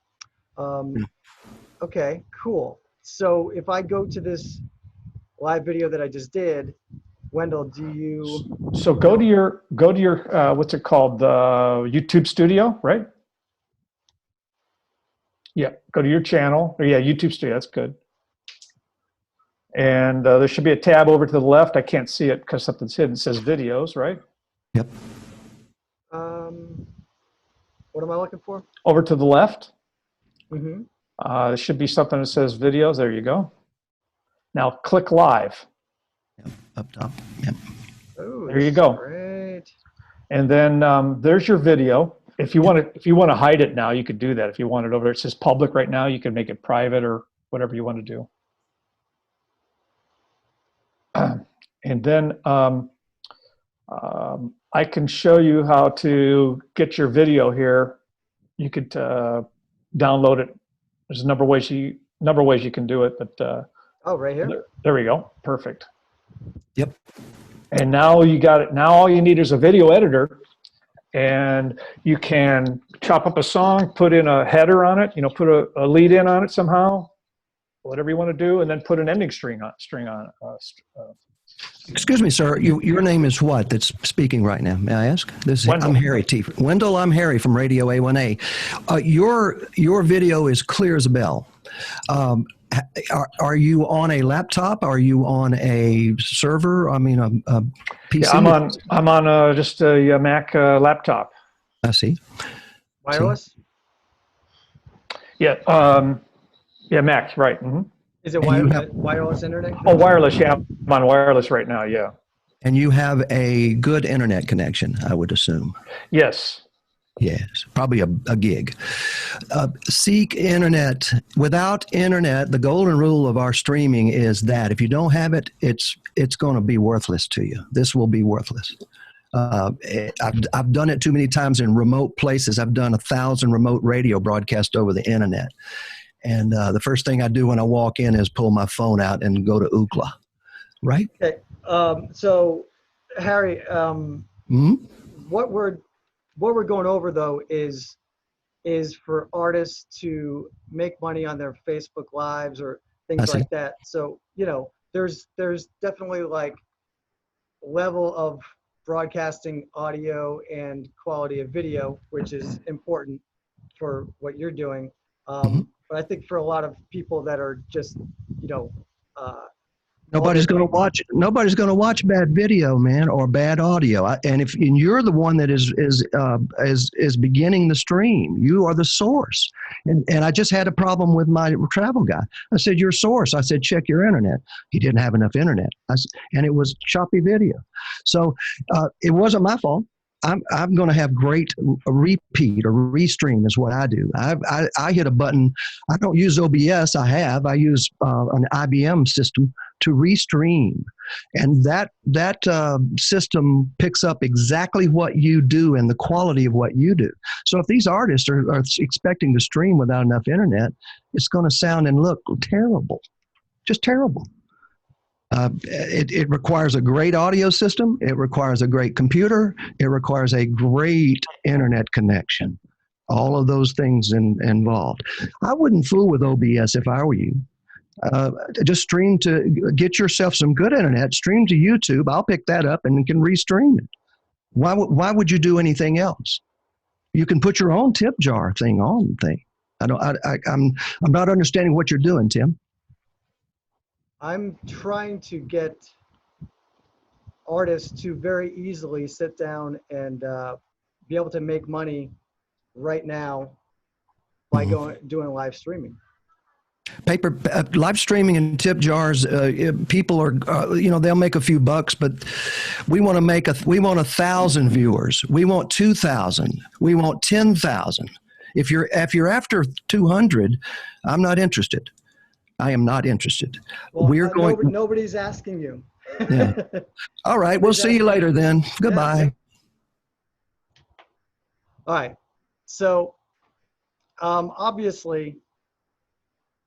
okay, cool. So if I go to this live video that I just did, Wendell, do you? So go to your what's it called? The YouTube Studio, right? Yeah, go to your channel. Or yeah, YouTube Studio, that's good. And there should be a tab over to the left. I can't see it because something's hidden. It says videos, right? Yep. What am I looking for? Over to the left. Mm-hmm. There should be something that says videos. There you go. Now click live. Yep, up top. Yep. Oh, There you this is go. Great. And then there's your video. If you want to hide it now, you could do that. If you want it over there, it says public right now. You can make it private or whatever you want to do. And then I can show you how to get your video here. You could download it. There's a number of ways you can do it, but Oh, right here. there we go. Perfect. Yep. And now you got it. Now all you need is a video editor, and you can chop up a song, put in a header on it, put a lead in on it somehow, whatever you want to do, and then put an ending string on it. Excuse me, sir. Your name is what that's speaking right now? May I ask? I'm Harry T. Wendell, I'm Harry from Radio A1A. Your video is clear as a bell. Are you on a laptop? Are you on a server? I mean, a PC? Yeah, I'm on just a Mac laptop. I see. Wireless? Yeah. Yeah, Mac. Right. Mm-hmm. Is it wireless internet? Oh, wireless. Yeah, I'm on wireless right now. Yeah. And you have a good internet connection, I would assume. Yes. Yes, probably a gig. Seek internet. Without internet, the golden rule of our streaming is that if you don't have it, it's going to be worthless to you. This will be worthless. I've done it too many times in remote places. I've done 1,000 remote radio broadcasts over the internet. And the first thing I do when I walk in is pull my phone out and go to Ookla. Right? Okay. So, Harry, what we're going over though is for artists to make money on their Facebook lives or things like that. So, there's definitely like level of broadcasting audio and quality of video, which is important for what you're doing. But I think for a lot of people that are just, nobody's going to watch bad video, man, or bad audio. And you're the one that is beginning the stream, you are the source. And I just had a problem with my travel guy. I said, "Your source." I said, "Check your internet." He didn't have enough internet, and it was choppy video. So it wasn't my fault. I'm going to have great repeat or restream is what I do. I hit a button. I don't use OBS. I use an IBM system to restream, and that system picks up exactly what you do and the quality of what you do. So if these artists are expecting to stream without enough internet, it's going to sound and look terrible, just terrible. It requires a great audio system. It requires a great computer. It requires a great internet connection. All of those things involved. I wouldn't fool with OBS if I were you. Just stream to get yourself some good internet. Stream to YouTube. I'll pick that up and can restream it. Why would you do anything else? You can put your own tip jar thing on thing. I'm not understanding what you're doing, Tim. I'm trying to get artists to very easily sit down and be able to make money right now by doing live streaming. Live streaming and tip jars. People are, they'll make a few bucks, but we want 1,000 viewers. We want 2,000. We want 10,000. If you're after 200, I'm not interested. I am not interested. Well, nobody's asking you. Yeah. All right. We'll see you later then. Goodbye. Yeah. All right. So, obviously,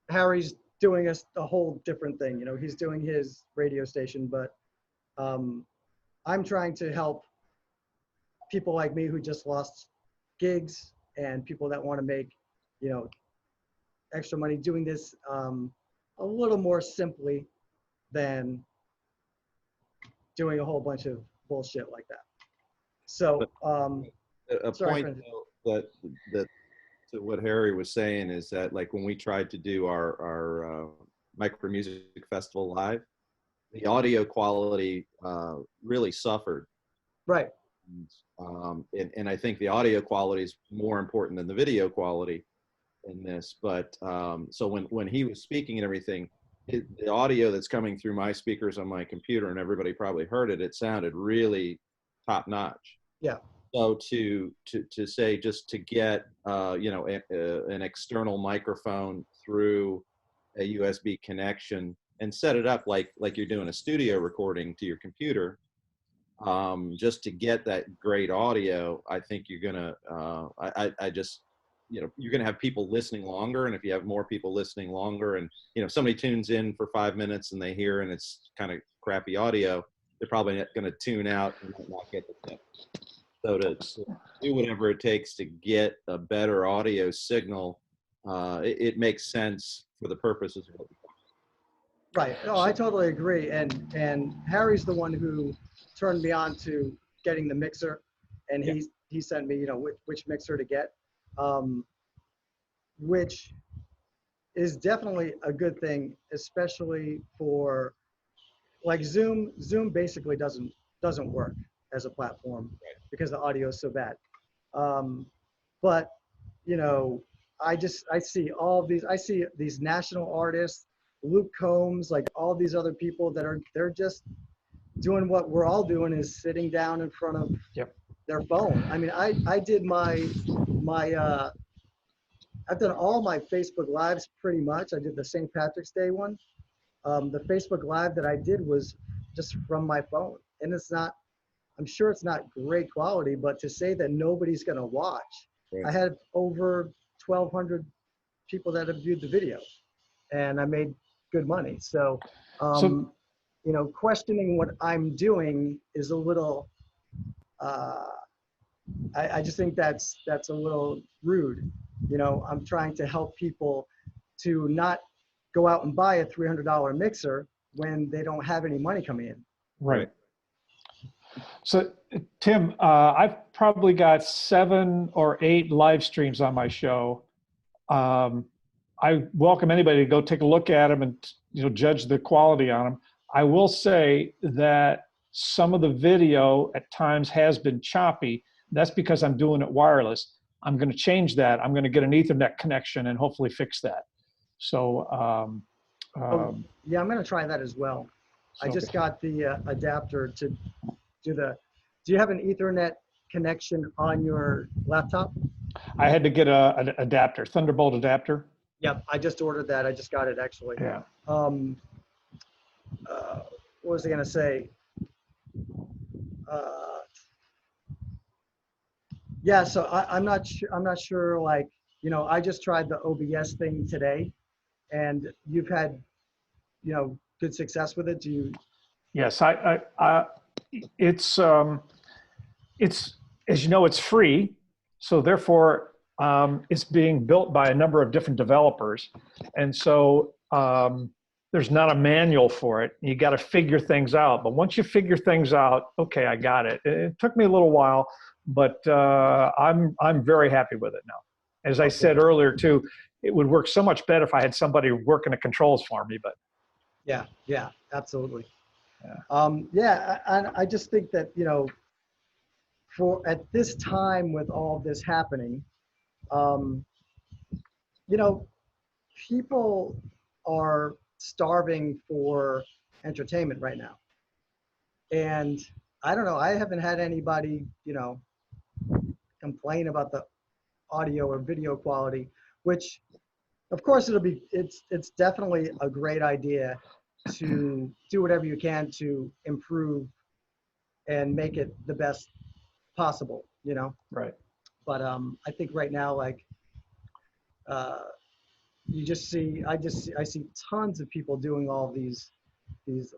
Harry's doing a whole different thing. He's doing his radio station, but I'm trying to help people like me who just lost gigs and people that want to make, extra money doing this a little more simply than doing a whole bunch of bullshit like that. So, a sorry, point though, that to what Harry was saying is that, like, when we tried to do our Micro Music Festival live, the audio quality really suffered. Right. And I think the audio quality is more important than the video quality in this. But so when he was speaking and everything, the audio that's coming through my speakers on my computer, and everybody probably heard it, it sounded really top notch. Yeah. So to say, just to get an external microphone through a USB connection and set it up like you're doing a studio recording to your computer, just to get that great audio, I think you're gonna you're gonna have people listening longer. And if you have more people listening longer, and if somebody tunes in for 5 minutes and they hear and it's kind of crappy audio, they're probably not gonna tune out and not get the tip. So to do whatever it takes to get a better audio signal, it makes sense for the purposes of what we talk. Right. No, I totally agree. And Harry's the one who turned me on to getting the mixer, and he sent me, which mixer to get, which is definitely a good thing, especially for like Zoom. Zoom basically doesn't work as a platform because the audio is so bad. But I see these national artists, Luke Combs, like all these other people they're just doing what we're all doing, is sitting down in front of their phone. I mean, I did I've done all my Facebook Lives pretty much. I did the St. Patrick's Day one. The Facebook Live that I did was just from my phone, and I'm sure it's not great quality, but to say that nobody's gonna watch, Right. I had over 1,200 people that have viewed the video, and I made good money. So, questioning what I'm doing is a little, I just think that's a little rude. I'm trying to help people to not go out and buy a $300 mixer when they don't have any money coming in. Right. So Tim, I've probably got 7 or 8 live streams on my show. I welcome anybody to go take a look at them and judge the quality on them. I will say that some of the video at times has been choppy. That's because I'm doing it wireless. I'm going to change that. I'm going to get an Ethernet connection and hopefully fix that. So yeah, I'm going to try that as well. I just got the adapter to do do you have an Ethernet connection on your laptop? I had to get an adapter, Thunderbolt adapter. Yep, I just ordered that. I just got it actually. Yeah. What was I gonna say? Yeah, so I'm not sure. Like, I just tried the OBS thing today, and you've had, good success with it. Do you? Yes, it's as you know, it's free, so therefore it's being built by a number of different developers, and so there's not a manual for it. You got to figure things out. But once you figure things out, okay, I got it. It took me a little while, but I'm very happy with it now. As I said earlier too, it would work so much better if I had somebody working the controls for me. But yeah, absolutely. And I just think that for at this time with all this happening, people are starving for entertainment right now. And I don't know, I haven't had anybody, complain about the audio or video quality, which of course it's definitely a great idea to do whatever you can to improve and make it the best possible, Right. But I think right now, like, I see tons of people doing all these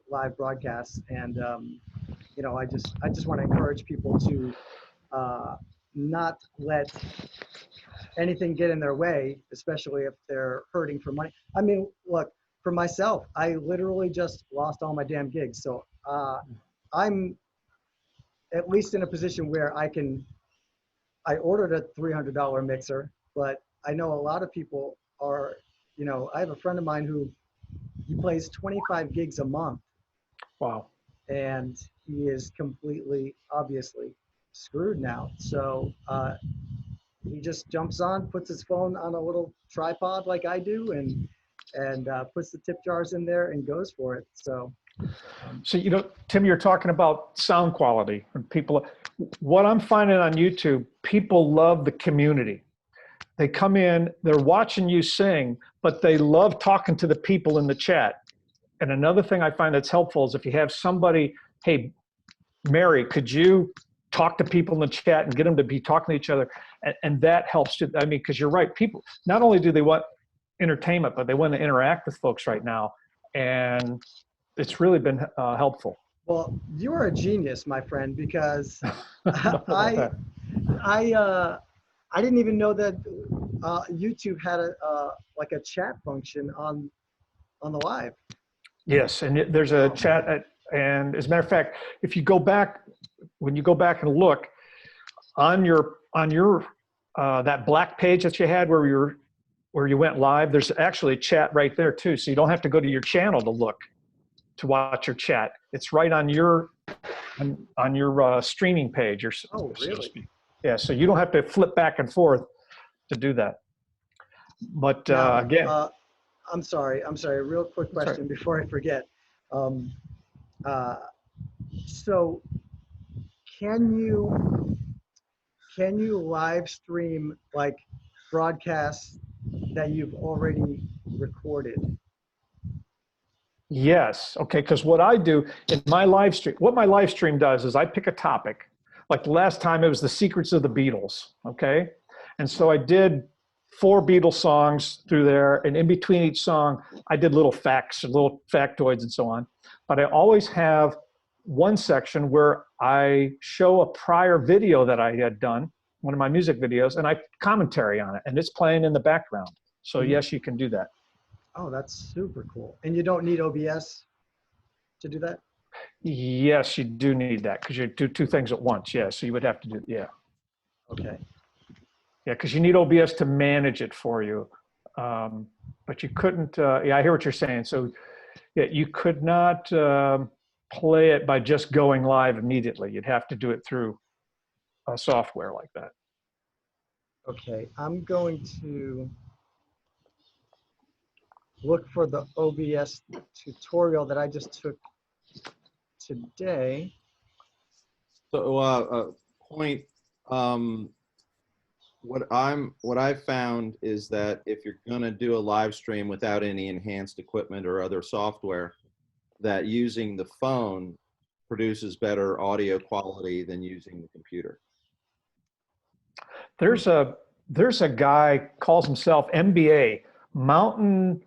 live broadcasts, and I just want to encourage people to not let anything get in their way, especially if they're hurting for money. I mean, look, for myself, I literally just lost all my damn gigs, so I'm at least in a position where I ordered a $300 mixer, but I know a lot of people are, I have a friend of mine who he plays 25 gigs a month. Wow. And he is completely, obviously, screwed now. So he just jumps on, puts his phone on a little tripod like I do, and and puts the tip jars in there and goes for it. So, So, you know, Tim, you're talking about sound quality and people. What I'm finding on YouTube, people love the community. They come in, they're watching you sing, but they love talking to the people in the chat. And another thing I find that's helpful is if you have somebody, hey, Mary, could you talk to people in the chat and get them to be talking to each other? And that helps too. I mean, because you're right, people, not only do they want entertainment, but they want to interact with folks right now. And it's really been helpful. well, you are a genius, my friend, because I, I didn't even know that YouTube had a like a chat function on the live. yes, and there's a chat, and as a matter of fact, if you go back, when you go back and look on your that black page that you had where you went live, there's actually a chat right there too. So you don't have to go to your channel to look to watch your chat. It's right on your streaming page. Oh, really? So to speak. Yeah, so you don't have to flip back and forth to do that. But Now, again, I'm sorry. Real quick question before I forget. So can you live stream like broadcasts that you've already recorded? yes, okay, because what I do in my live stream, what my live stream does is I pick a topic. Like the last time it was the secrets of the Beatles, okay? And so I did 4 Beatles songs through there, and in between each song, I did little facts, little factoids and so on. But I always have one section where I show a prior video that I had done, one of my music videos, and I commentary on it, and it's playing in the background. So yes, you can do that. Oh, that's super cool. And you don't need OBS to do that? Yes, you do need that because you do 2 things at once. Yeah, so you would have to do, yeah. Okay. Yeah, because you need OBS to manage it for you. But you couldn't, yeah, I hear what you're saying. So yeah, you could not play it by just going live immediately. You'd have to do it through a software like that. Okay, I'm going to look for the OBS tutorial that I just took today. So point, what I found is that if you're going to do a live stream without any enhanced equipment or other software, that using the phone produces better audio quality than using the computer. There's a guy calls himself MBA, Mountain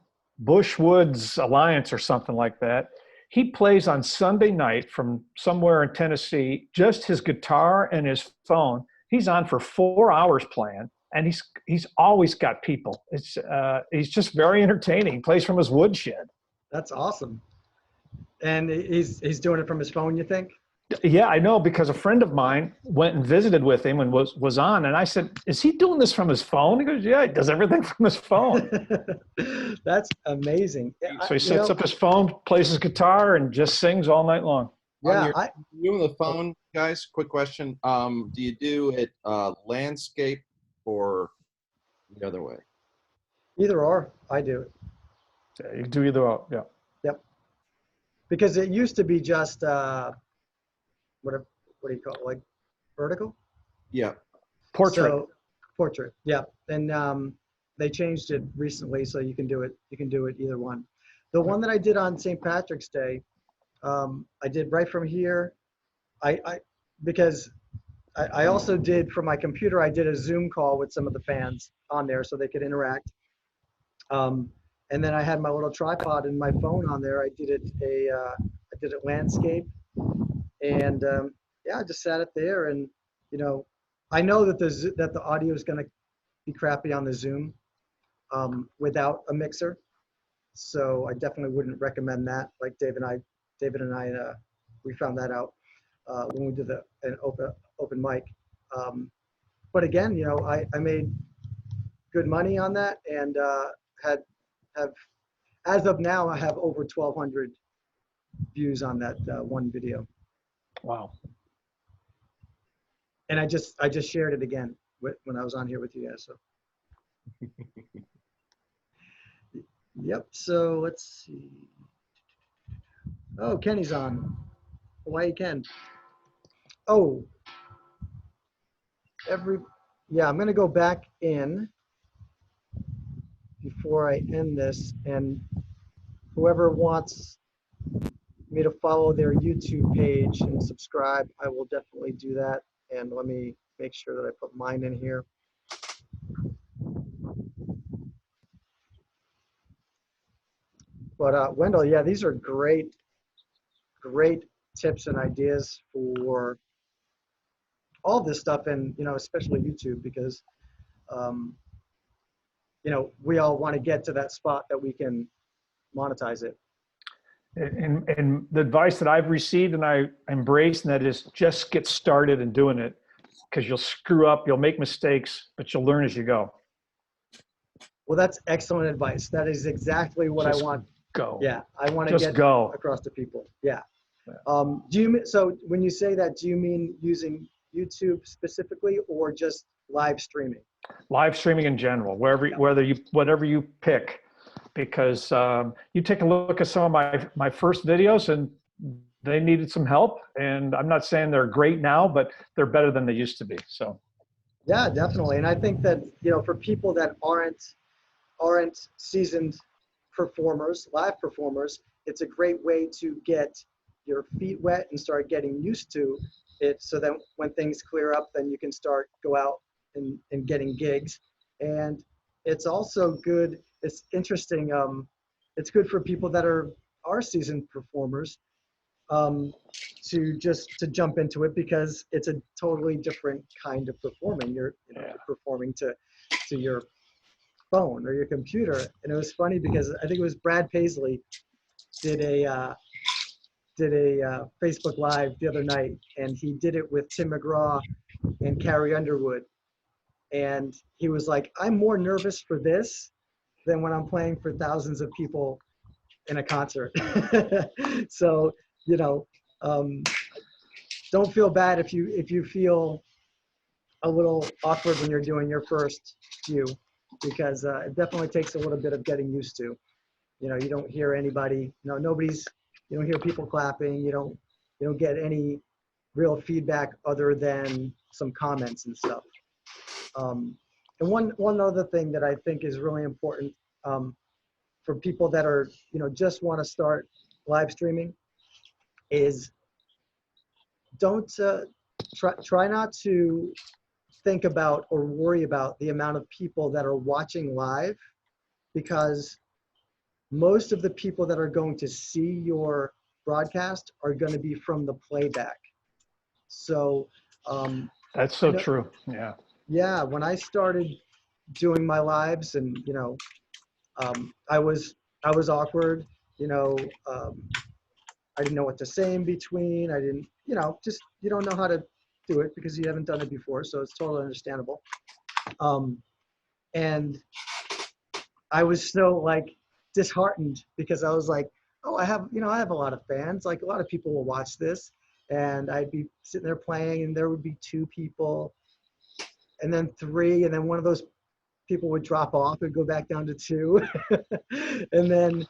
Bushwoods Alliance or something like that. He plays on Sunday night from somewhere in Tennessee, just his guitar and his phone. He's on for 4 hours playing, and he's always got people. He's just very entertaining. He plays from his woodshed. That's awesome. And he's doing it from his phone, you think? Yeah, I know, because a friend of mine went and visited with him and was on, and I said, "Is he doing this from his phone?" He goes, "Yeah, he does everything from his phone." That's amazing. So he sets up his phone, plays his guitar, and just sings all night long. Yeah, You on the phone, guys, quick question. Do you do it landscape or the other way? either or, I do it. Yeah, you do either or, yeah. Yep. Because it used to be just what do you call it? Like vertical? Yeah. Portrait. So, portrait. Yeah. And they changed it recently, so you can do it. You can do it either one. The one that I did on St. Patrick's Day, I did right from here. Because I also did from my computer. I did a Zoom call with some of the fans on there, so they could interact. And then I had my little tripod and my phone on there. I did it landscape, and yeah, I just sat it there. And I know that the audio is going to be crappy on the Zoom without a mixer, so I definitely wouldn't recommend that. Like David and I, we found that out when we did an open mic. But again, I made good money on that, and have as of now, I have over 1,200 views on that one video. Wow. And I just shared it again when I was on here with you guys. So Yep. So let's see. Oh, Kenny's on. Hawaii Ken. Oh, yeah, I'm going to go back in before I end this, and whoever wants me to follow their YouTube page and subscribe, I will definitely do that. And let me make sure that I put mine in here. But Wendell, yeah, these are great tips and ideas for all this stuff, and especially YouTube, because we all want to get to that spot that we can monetize it. And the advice that I've received and I embrace, and that is just get started in doing it, because you'll screw up, you'll make mistakes, but you'll learn as you go. Well, that's excellent advice. That is exactly what Just I want. Go. Yeah, I want to Just get go. across to people. Yeah. Yeah. So when you say that, do you mean using YouTube specifically, or just live streaming? Live streaming in general, whatever you pick, because you take a look at some of my first videos and they needed some help, and I'm not saying they're great now, but they're better than they used to be. So Yeah, definitely. And I think that for people that aren't seasoned performers, live performers, it's a great way to get your feet wet and start getting used to it, so that when things clear up, then you can start go out and getting gigs. And it's also good, it's interesting, it's good for people that are seasoned performers to jump into it, because it's a totally different kind of performing. You're performing to your phone or your computer. And it was funny because I think it was Brad Paisley did a Facebook Live the other night, and he did it with Tim McGraw and Carrie Underwood. And he was like, I'm more nervous for this than when I'm playing for thousands of people in a concert. So, don't feel bad if you feel a little awkward when you're doing your first few, because it definitely takes a little bit of getting used to. You don't hear anybody, you don't hear people clapping. You don't get any real feedback other than some comments and stuff. And one other thing that I think is really important for people that are, just want to start live streaming is don't try not to think about or worry about the amount of people that are watching live, because most of the people that are going to see your broadcast are going to be from the playback. So that's so true. Yeah. Yeah, when I started doing my lives, and I was awkward. I didn't know what to say in between. I didn't, just you don't know how to do it because you haven't done it before, so it's totally understandable. And I was so disheartened, because I was like, oh, I have a lot of fans. Like, a lot of people will watch this, and I'd be sitting there playing, and there would be 2 people, and then 3, and then one of those people would drop off and go back down to 2. And then,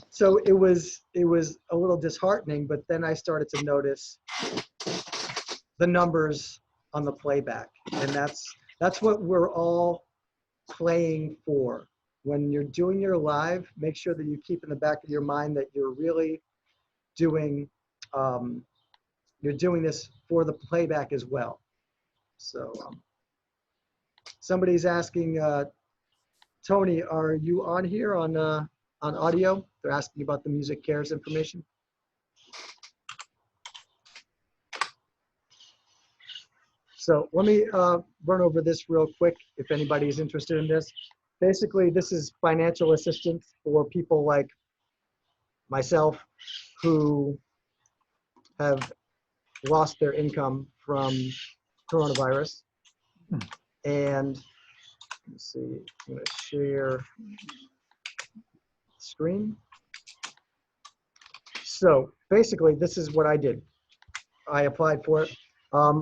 so it was a little disheartening, but then I started to notice the numbers on the playback. And that's what we're all playing for. When you're doing your live, make sure that you keep in the back of your mind that you're really doing, you're doing this for the playback as well. So somebody's asking, Tony, are you on here on audio? They're asking about the Music Cares information. So let me run over this real quick if anybody's interested in this. Basically, this is financial assistance for people like myself who have lost their income from coronavirus. And let's see, I'm going to share screen. So basically, this is what I did. I applied for it.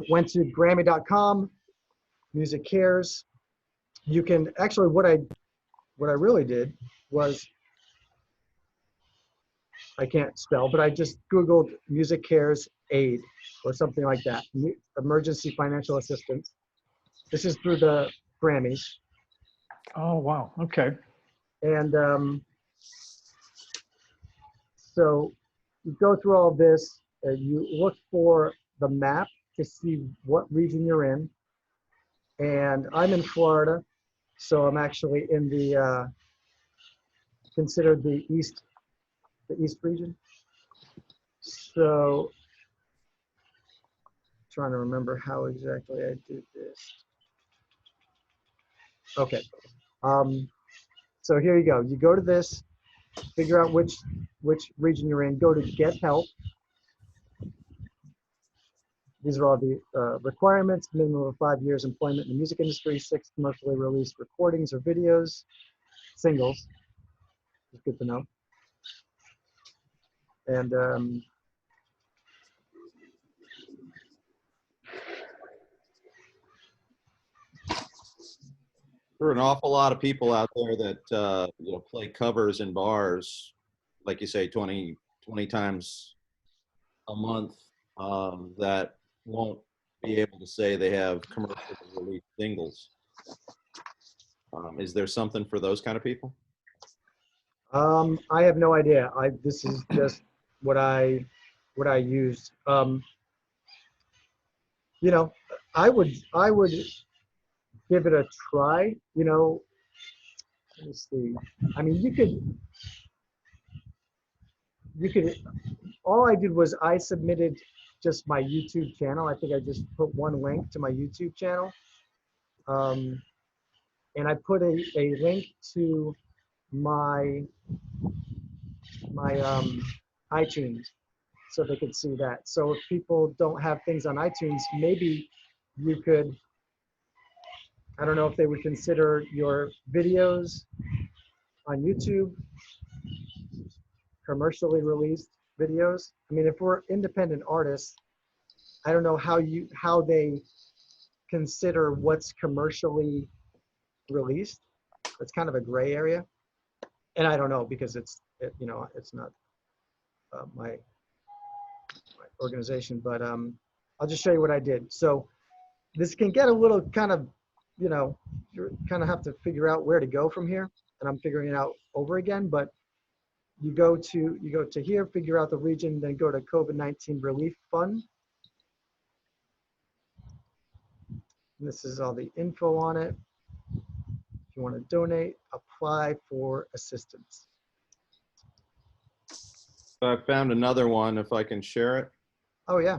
Went to Grammy.com, Music Cares. You can actually, what what I really did was, I can't spell, but I just Googled Music Cares Aid or something like that, emergency financial assistance. This is through the Grammys. Oh, wow. Okay. And so you go through all this, you look for the map to see what region you're in. And I'm in Florida, so I'm actually in the, considered the East region. So, trying to remember how exactly I did this. Okay. So here you go. You go to this, figure out which region you're in, go to Get Help. These are all the requirements: minimum of 5 years employment in the music industry, 6 commercially released recordings or videos, singles. It's good to know. And There are an awful lot of people out there that you know, play covers in bars, like you say, 20 times a month, that won't be able to say they have commercially released singles. Is there something for those kind of people? I have no idea. This is just what I used. You know, I would give it a try. You know, let me see. I mean, you could. All I did was I submitted just my YouTube channel. I think I just put one link to my YouTube channel, and I put a link to my iTunes, so they could see that. So if people don't have things on iTunes, maybe you could, I don't know if they would consider your videos on YouTube commercially released videos. I mean, if we're independent artists, I don't know how they consider what's commercially released. It's kind of a gray area, and I don't know because it's not my organization, but I'll just show you what I did. So this can get a little kind of, you kind of have to figure out where to go from here, and I'm figuring it out over again. But you go to here, figure out the region, then go to COVID-19 Relief Fund. And this is all the info on it. If you want to donate, apply for assistance. So I found another one, if I can share it. Oh yeah.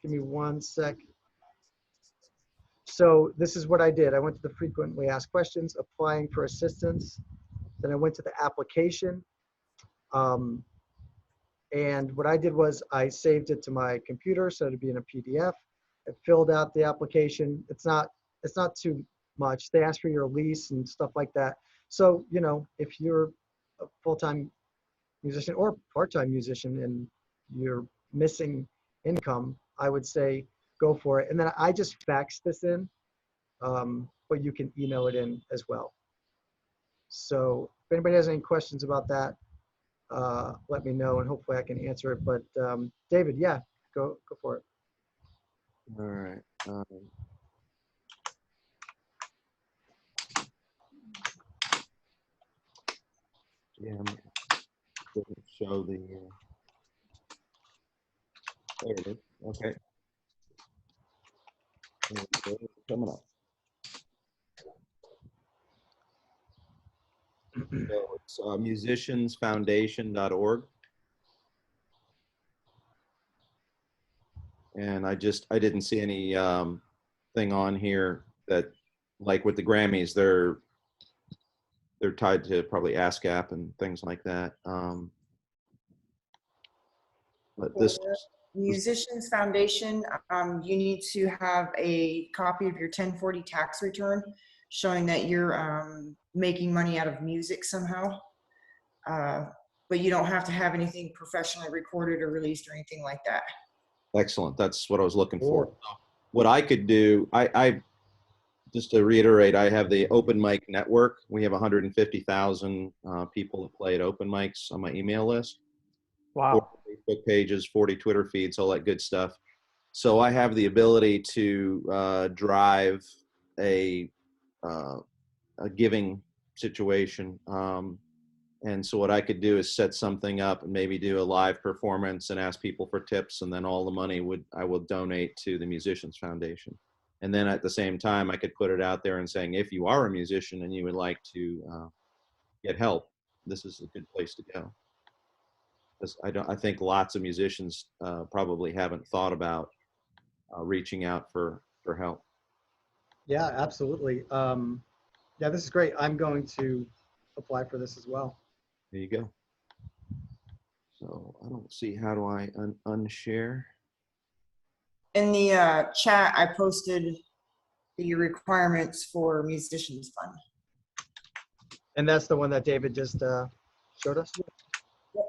Give me one sec. So this is what I did. I went to the frequently asked questions, applying for assistance. Then I went to the application. And what I did was I saved it to my computer so it'd be in a PDF. I filled out the application. It's not too much. They ask for your lease and stuff like that. So, if you're a full-time musician or part-time musician and you're missing income, I would say go for it. And then I just faxed this in, but you can email it in as well. So if anybody has any questions about that, let me know and hopefully I can answer it. But David, yeah, go for it. All right. Yeah, doesn't show the. There it is. Okay. Coming up. So it's musiciansfoundation.org. And I didn't see any thing on here that, like with the Grammys, they're tied to probably ASCAP and things like that. But this Musicians Foundation, you need to have a copy of your 1040 tax return showing that you're making money out of music somehow. But you don't have to have anything professionally recorded or released or anything like that. Excellent. That's what I was looking for. What I could do, I just to reiterate, I have the Open Mic Network. We have 150,000 people that play at open mics on my email list. Wow. 40 Facebook pages, 40 Twitter feeds, all that good stuff. So I have the ability to drive a giving situation. And so what I could do is set something up and maybe do a live performance and ask people for tips, and then all the money I will donate to the Musicians Foundation. And then at the same time, I could put it out there and saying, if you are a musician and you would like to get help, this is a good place to go. Because I think lots of musicians probably haven't thought about reaching out for help. Yeah, absolutely. Yeah, this is great. I'm going to apply for this as well. There you go. So I don't see, how do I unshare? In the chat, I posted the requirements for Musicians Fund. And that's the one that David just showed us? Yep.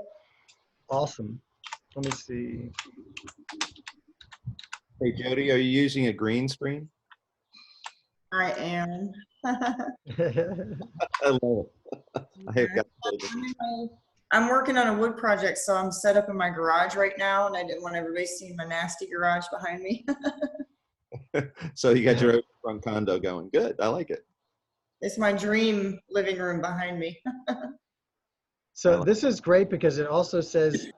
Awesome. Let me see. Hey, Jody, are you using a green screen? I am. I love it. I have got I'm working on a wood project, so I'm set up in my garage right now, and I didn't want everybody seeing my nasty garage behind me. So you got your front condo going. Good. I like it. It's my dream living room behind me. So this is great because it also says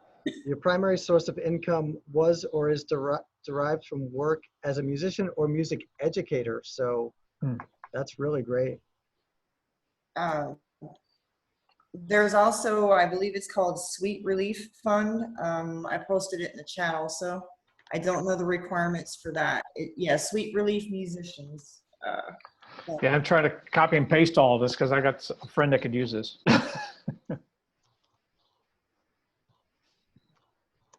your primary source of income was or is derived from work as a musician or music educator. So that's really great. There's also, I believe it's called Sweet Relief Fund. I posted it in the chat also. I don't know the requirements for that. Yeah, Sweet Relief Musicians. Yeah, I'm trying to copy and paste all of this because I got a friend that could use this.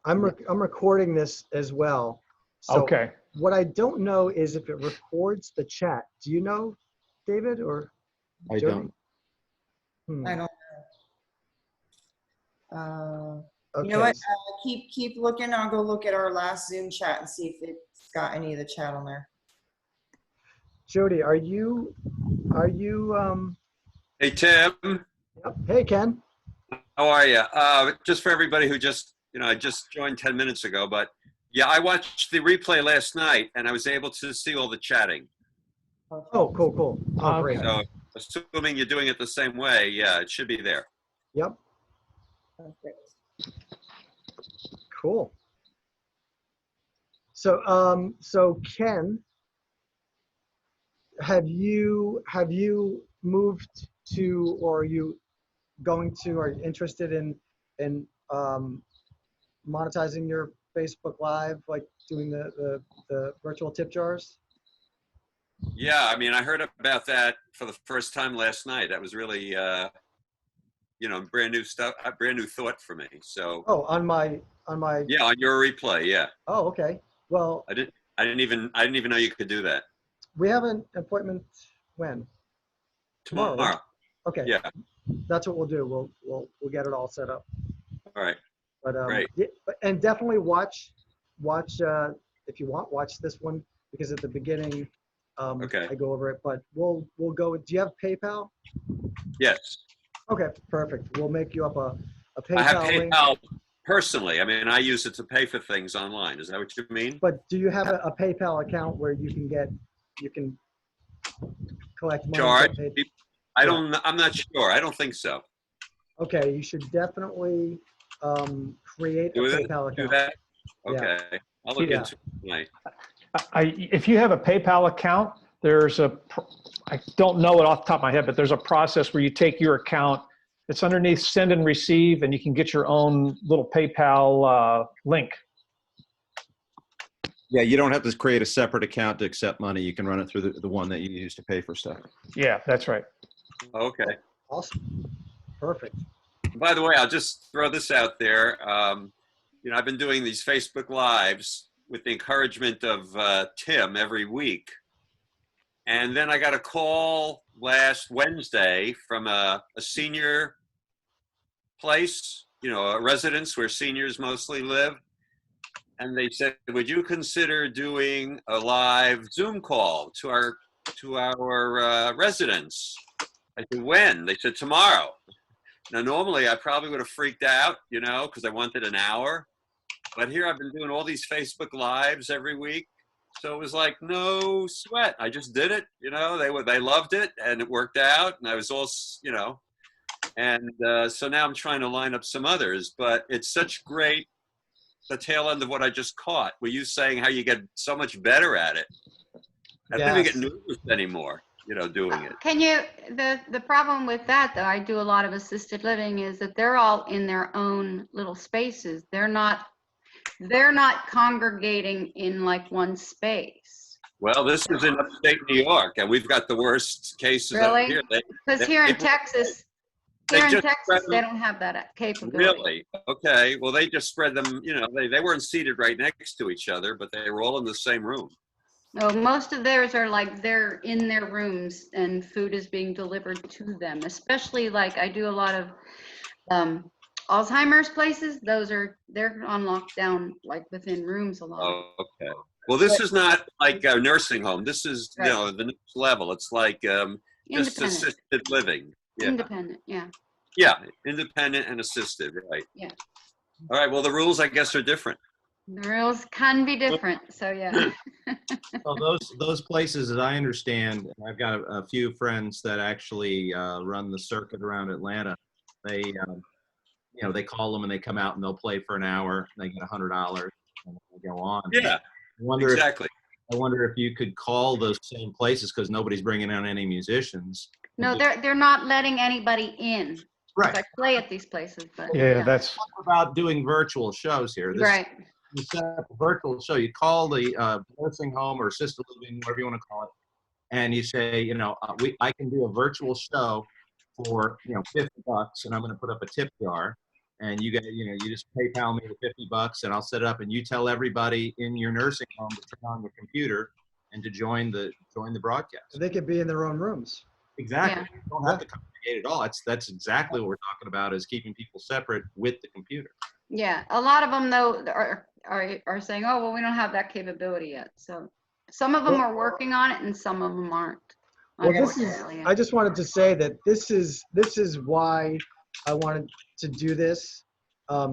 I'm recording this as well. So Okay. what I don't know is if it records the chat. Do you know, David, or I Jody? don't. I don't know. Okay. You know what? Keep looking. I'll go look at our last Zoom chat and see if it's got any of the chat on there. Jody, are you Hey, Tim. Yep. Hey, Ken. How are you? Just for everybody who I just joined 10 minutes ago, but yeah, I watched the replay last night and I was able to see all the chatting. Oh, cool. Oh, great. So assuming you're doing it the same way, yeah, it should be there. Yep. Cool. So Ken, have you moved to, or are you going to, are you interested in monetizing your Facebook Live, like doing the virtual tip jars? Yeah, I mean, I heard about that for the first time last night. That was really, brand new stuff, a brand new thought for me. So. Oh, on my. Yeah, on your replay, yeah. Oh, okay. Well. I didn't even know you could do that. We have an appointment when? Tomorrow. Right? Okay. Yeah. That's what we'll do. We'll get it all set up. All right. But Great. yeah, and definitely watch if you want, watch this one, because at the beginning Okay. I go over it, but we'll go. Do you have PayPal? Yes. Okay, perfect. We'll make you up a PayPal I have link. PayPal personally. I mean, I use it to pay for things online. Is that what you mean? But do you have a PayPal account where you can collect money? Charge? and get paid? I'm not sure. I don't think so. Okay, you should definitely create a PayPal account. Do that? Okay. Yeah. I'll look Yeah. into it tonight. If you have a PayPal account, I don't know it off the top of my head, but there's a process where you take your account, it's underneath send and receive, and you can get your own little PayPal link. Yeah, you don't have to create a separate account to accept money. You can run it through the one that you use to pay for stuff. Yeah, that's right. Okay. Awesome. Perfect. By the way, I'll just throw this out there. I've been doing these Facebook Lives with the encouragement of Tim every week. And then I got a call last Wednesday from a senior place, a residence where seniors mostly live. And they said, would you consider doing a live Zoom call to our to our residence. I said, when? They said, tomorrow. Now, normally I probably would have freaked out, you know, because I wanted an hour. But here I've been doing all these Facebook Lives every week. So it was like, no sweat. I just did it, you know, they loved it and it worked out. And I was all, you know, and so now I'm trying to line up some others. But it's such great, the tail end of what I just caught. Were you saying how you get so much better at it? I don't even get nervous anymore, you know, doing it. Can you, the problem with that though, I do a lot of assisted living, is that they're all in their own little spaces. They're not congregating in like one space. Well, this was in upstate New York, and we've got the worst cases Really? up here. Because here in Texas, they don't have that capability. Really? Okay. Well, they just spread them, you know, they weren't seated right next to each other, but they were all in the same room. No, most of theirs are like they're in their rooms and food is being delivered to them, especially like I do a lot of Alzheimer's places. They're on lockdown like within rooms a lot. Oh, okay. Well, this is not like a nursing home. This is, you know, the next level. It's like just assisted living. Yeah. Independent, yeah. Yeah, independent and assisted, right. Yeah. All right, well, the rules, I guess, are different. The rules can be different, so yeah. Well, those places, as I understand, and I've got a few friends that actually run the circuit around Atlanta. They, you know, they call them and they come out and they'll play for an hour. And they get $100 and they go on. Yeah, exactly. I wonder if you could call those same places, because nobody's bringing out any musicians. No, they're not letting anybody in. Right. I play at these places, but Yeah, that's Talk about doing virtual shows here. right. You set up a virtual show. You call the nursing home or assisted living, whatever you want to call it, and you say, you know, I can do a virtual show for, you know, $50, and I'm going to put up a tip jar, and you just PayPal me the $50, and I'll set it up, and you tell everybody in your nursing home to turn on the computer and to join the broadcast. So they could be in their own rooms. Exactly. Yeah. You don't have to congregate at all. That's exactly what we're talking about, is keeping people separate with the computer. Yeah, a lot of them though are saying, oh, well, we don't have that capability yet. So some of them are working on it and some of them aren't. Well, unfortunately. I just wanted to say that this is why I wanted to do this.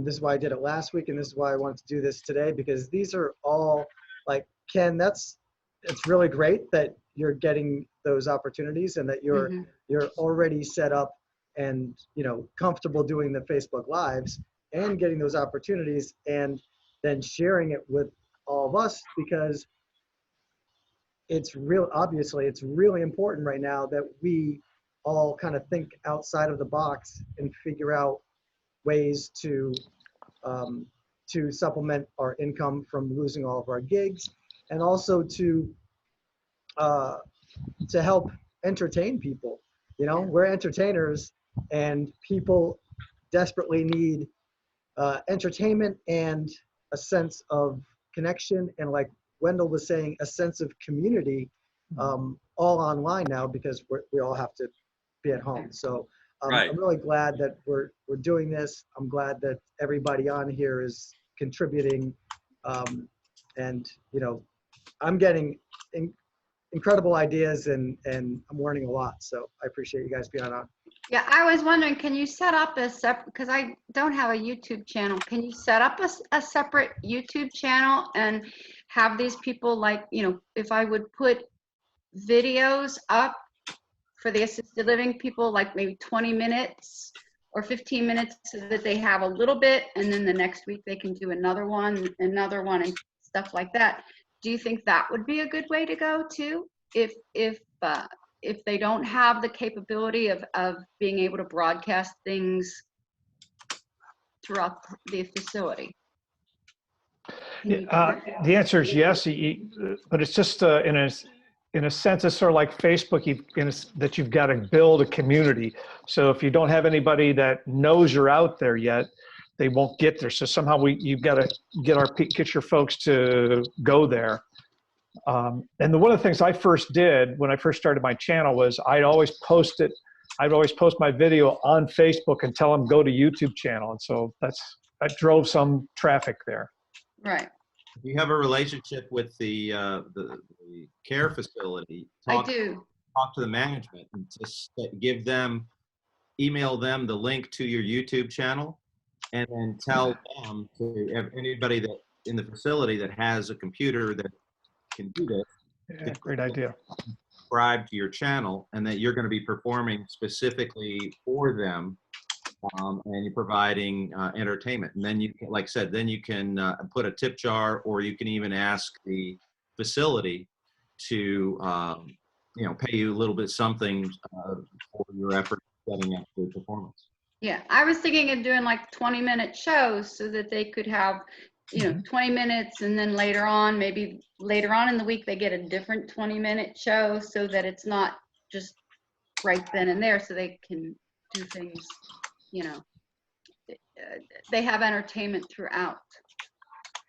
This is why I did it last week, and this is why I wanted to do this today, because these are all, like, Ken, it's really great that you're getting those opportunities and that you're already set up and, you know, comfortable doing the Facebook Lives and getting those opportunities and then sharing it with all of us, because obviously it's really important right now that we all kind of think outside of the box and figure out ways to supplement our income from losing all of our gigs, and also to help entertain people. You know, we're entertainers and people desperately need entertainment and a sense of connection, and, like Wendell was saying, a sense of community, all online now, because we all have to be at home. So Right. I'm really glad that we're doing this. I'm glad that everybody on here is contributing, and, you know, I'm getting incredible ideas and I'm learning a lot. So I appreciate you guys being on. Yeah, I was wondering, can you set up a separate, because I don't have a YouTube channel, can you set up a separate YouTube channel and have these people, like, you know, if I would put videos up for the assisted living people, like maybe 20 minutes or 15 minutes, so that they have a little bit, and then the next week they can do another one, and stuff like that. Do you think that would be a good way to go too? If they don't have the capability of being able to broadcast things throughout the facility? the answer is yes, but it's just in a sense, it's sort of like Facebook, that you've got to build a community. So if you don't have anybody that knows you're out there yet, they won't get there. So somehow you've got to get your folks to go there. And one of the things I first did when I first started my channel was I'd always post my video on Facebook and tell them go to YouTube channel. And so that drove some traffic there. Right. If you have a relationship with the care facility, I do. talk to the management and just give them, email them the link to your YouTube channel, and then tell them to anybody that in the facility that has a computer that can do this. Yeah, great idea. Subscribe to your channel, and that you're going to be performing specifically for them, and you're providing entertainment. And then you can, like I said, then you can put a tip jar, or you can even ask the facility to pay you a little bit something for your effort setting up the performance. Yeah, I was thinking of doing like 20-minute shows so that they could have, 20 minutes, and then maybe later on in the week, they get a different 20-minute show, so that it's not just right then and there, so they can do things, they have entertainment throughout.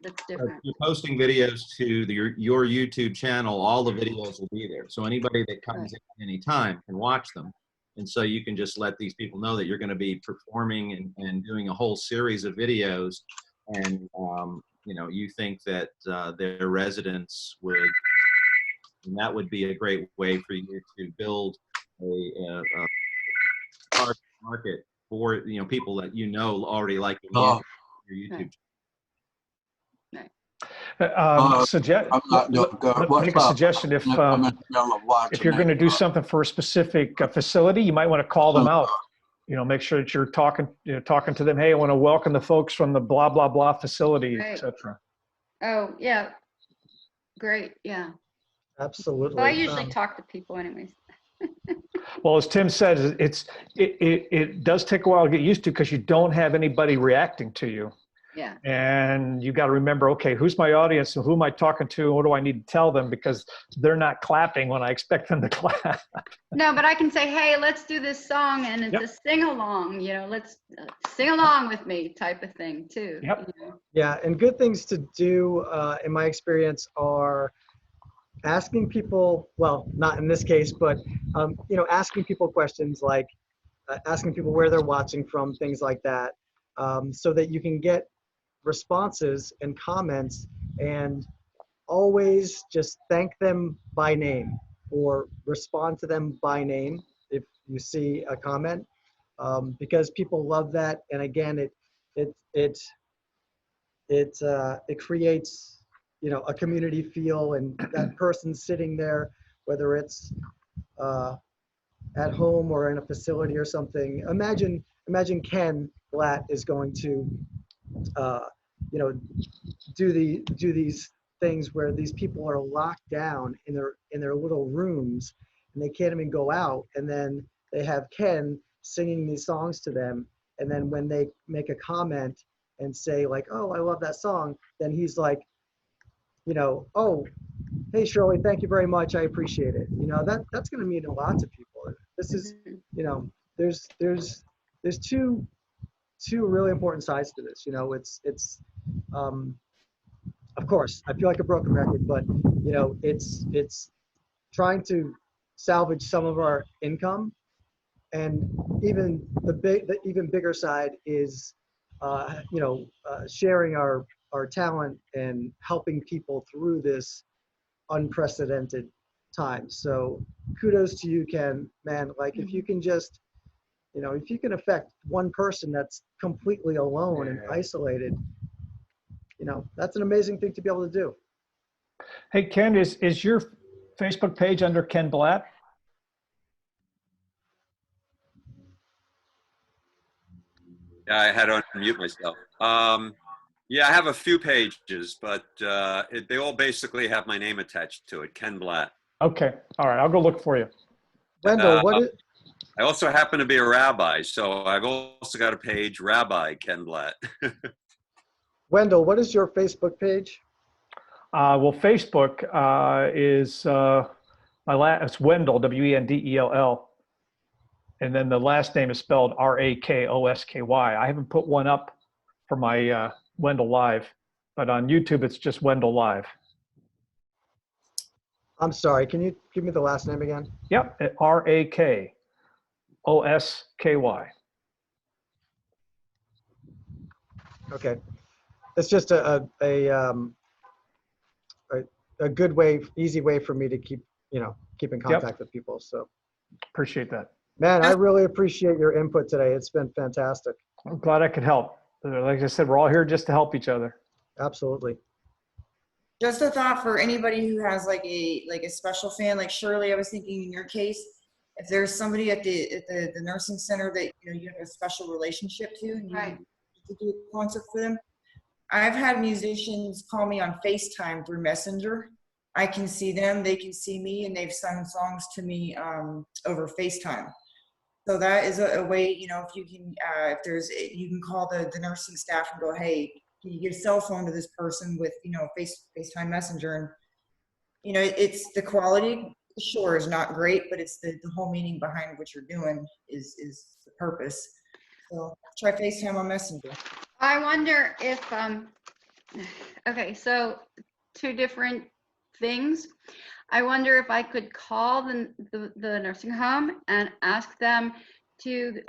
That's different. If you're posting videos to your YouTube channel, all the videos will be there. So anybody that comes in any time can watch them. And so you can just let these people know that you're going to be performing and doing a whole series of videos. And, you think that their residents would, and that would be a great way for you to build a target market for, people that already like your YouTube channel. Make a suggestion. If you're going to do something for a specific facility, you might want to call them out. Make sure that you're talking to them. Hey, I want to welcome the folks from the blah blah blah facility, etc. Oh yeah, great. Yeah, Absolutely. but I usually talk to people anyways. Well, as Tim said, it does take a while to get used to, because you don't have anybody reacting to you. Yeah. And you got to remember, okay, who's my audience and who am I talking to? And what do I need to tell them? Because they're not clapping when I expect them to clap. No, but I can say, hey, let's do this song, and it's a sing along, let's sing along with me type of thing too. Yep. Yeah, and good things to do, in my experience, are asking people, well, not in this case, but, asking people questions, like asking people where they're watching from, things like that, so that you can get responses and comments, and always just thank them by name or respond to them by name if you see a comment, because people love that. And again, it creates a community feel, and that person sitting there, whether it's at home or in a facility or something. Imagine Ken Blatt is going to do these things where these people are locked down in their little rooms, and they can't even go out, and then they have Ken singing these songs to them, and then when they make a comment and say like, oh, I love that song, then he's like, oh, hey Shirley, thank you very much, I appreciate it. That's going to mean a lot to people. This is, there's two really important sides to this. It's of course, I feel like a broken record, but it's trying to salvage some of our income, and even the even bigger side is sharing our talent and helping people through this unprecedented time. So kudos to you, Ken, man. Like, if you can just if you can affect one person that's completely alone and isolated, that's an amazing thing to be able to do. Hey, Ken, is your Facebook page under Ken Blatt? Yeah, I had to unmute myself. Yeah, I have a few pages, but they all basically have my name attached to it, Ken Blatt. Okay, all right, I'll go look for you. Wendell, I also happen to be a rabbi, so I've also got a page, Rabbi Ken Blatt. Wendell, what is your Facebook page? Well, Facebook is it's Wendell, Wendell, and then the last name is spelled Rakoski. I haven't put one up for my Wendell Live, but on YouTube it's just Wendell Live. I'm sorry, can you give me the last name again? Yep, Rakoski. Okay, it's just a a good way, easy way for me to keep in contact with people. So Appreciate that. man, I really appreciate your input today. It's been fantastic. I'm glad I could help. Like I said, we're all here just to help each other. Absolutely. Just a thought for anybody who has like a special fan, like Shirley, I was thinking in your case, if there's somebody at the nursing center that you have a special relationship to, and you Right. to do a concert for them. I've had musicians call me on FaceTime through Messenger. I can see them, they can see me, and they've sung songs to me over FaceTime. So that is a way, if you can, you can call the nursing staff and go, hey, can you get a cell phone to this person with, FaceTime Messenger? And, it's the quality, sure, is not great, but it's the whole meaning behind what you're doing is the purpose. So try FaceTime on Messenger. I wonder if, okay, so 2 different things. I wonder if I could call the nursing home and ask them to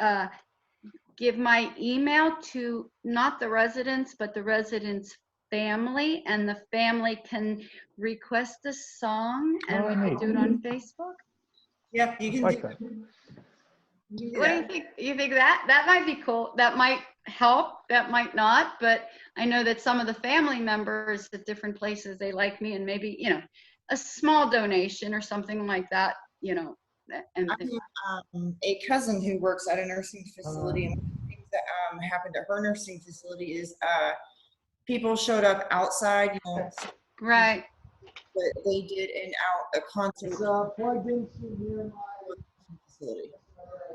give my email to not the residents, but the residents' family, and the family can request a song and we could do it on Facebook. Yeah, you can Like do that. What do you think? You think that might be cool? That might help, that might not, but I know that some of the family members at different places, they like me, and maybe, a small donation or something like that, and I have a cousin who works at a nursing facility, and one of the things that happened at her nursing facility is people showed up outside, right. but they did a concert Plugged into near facility.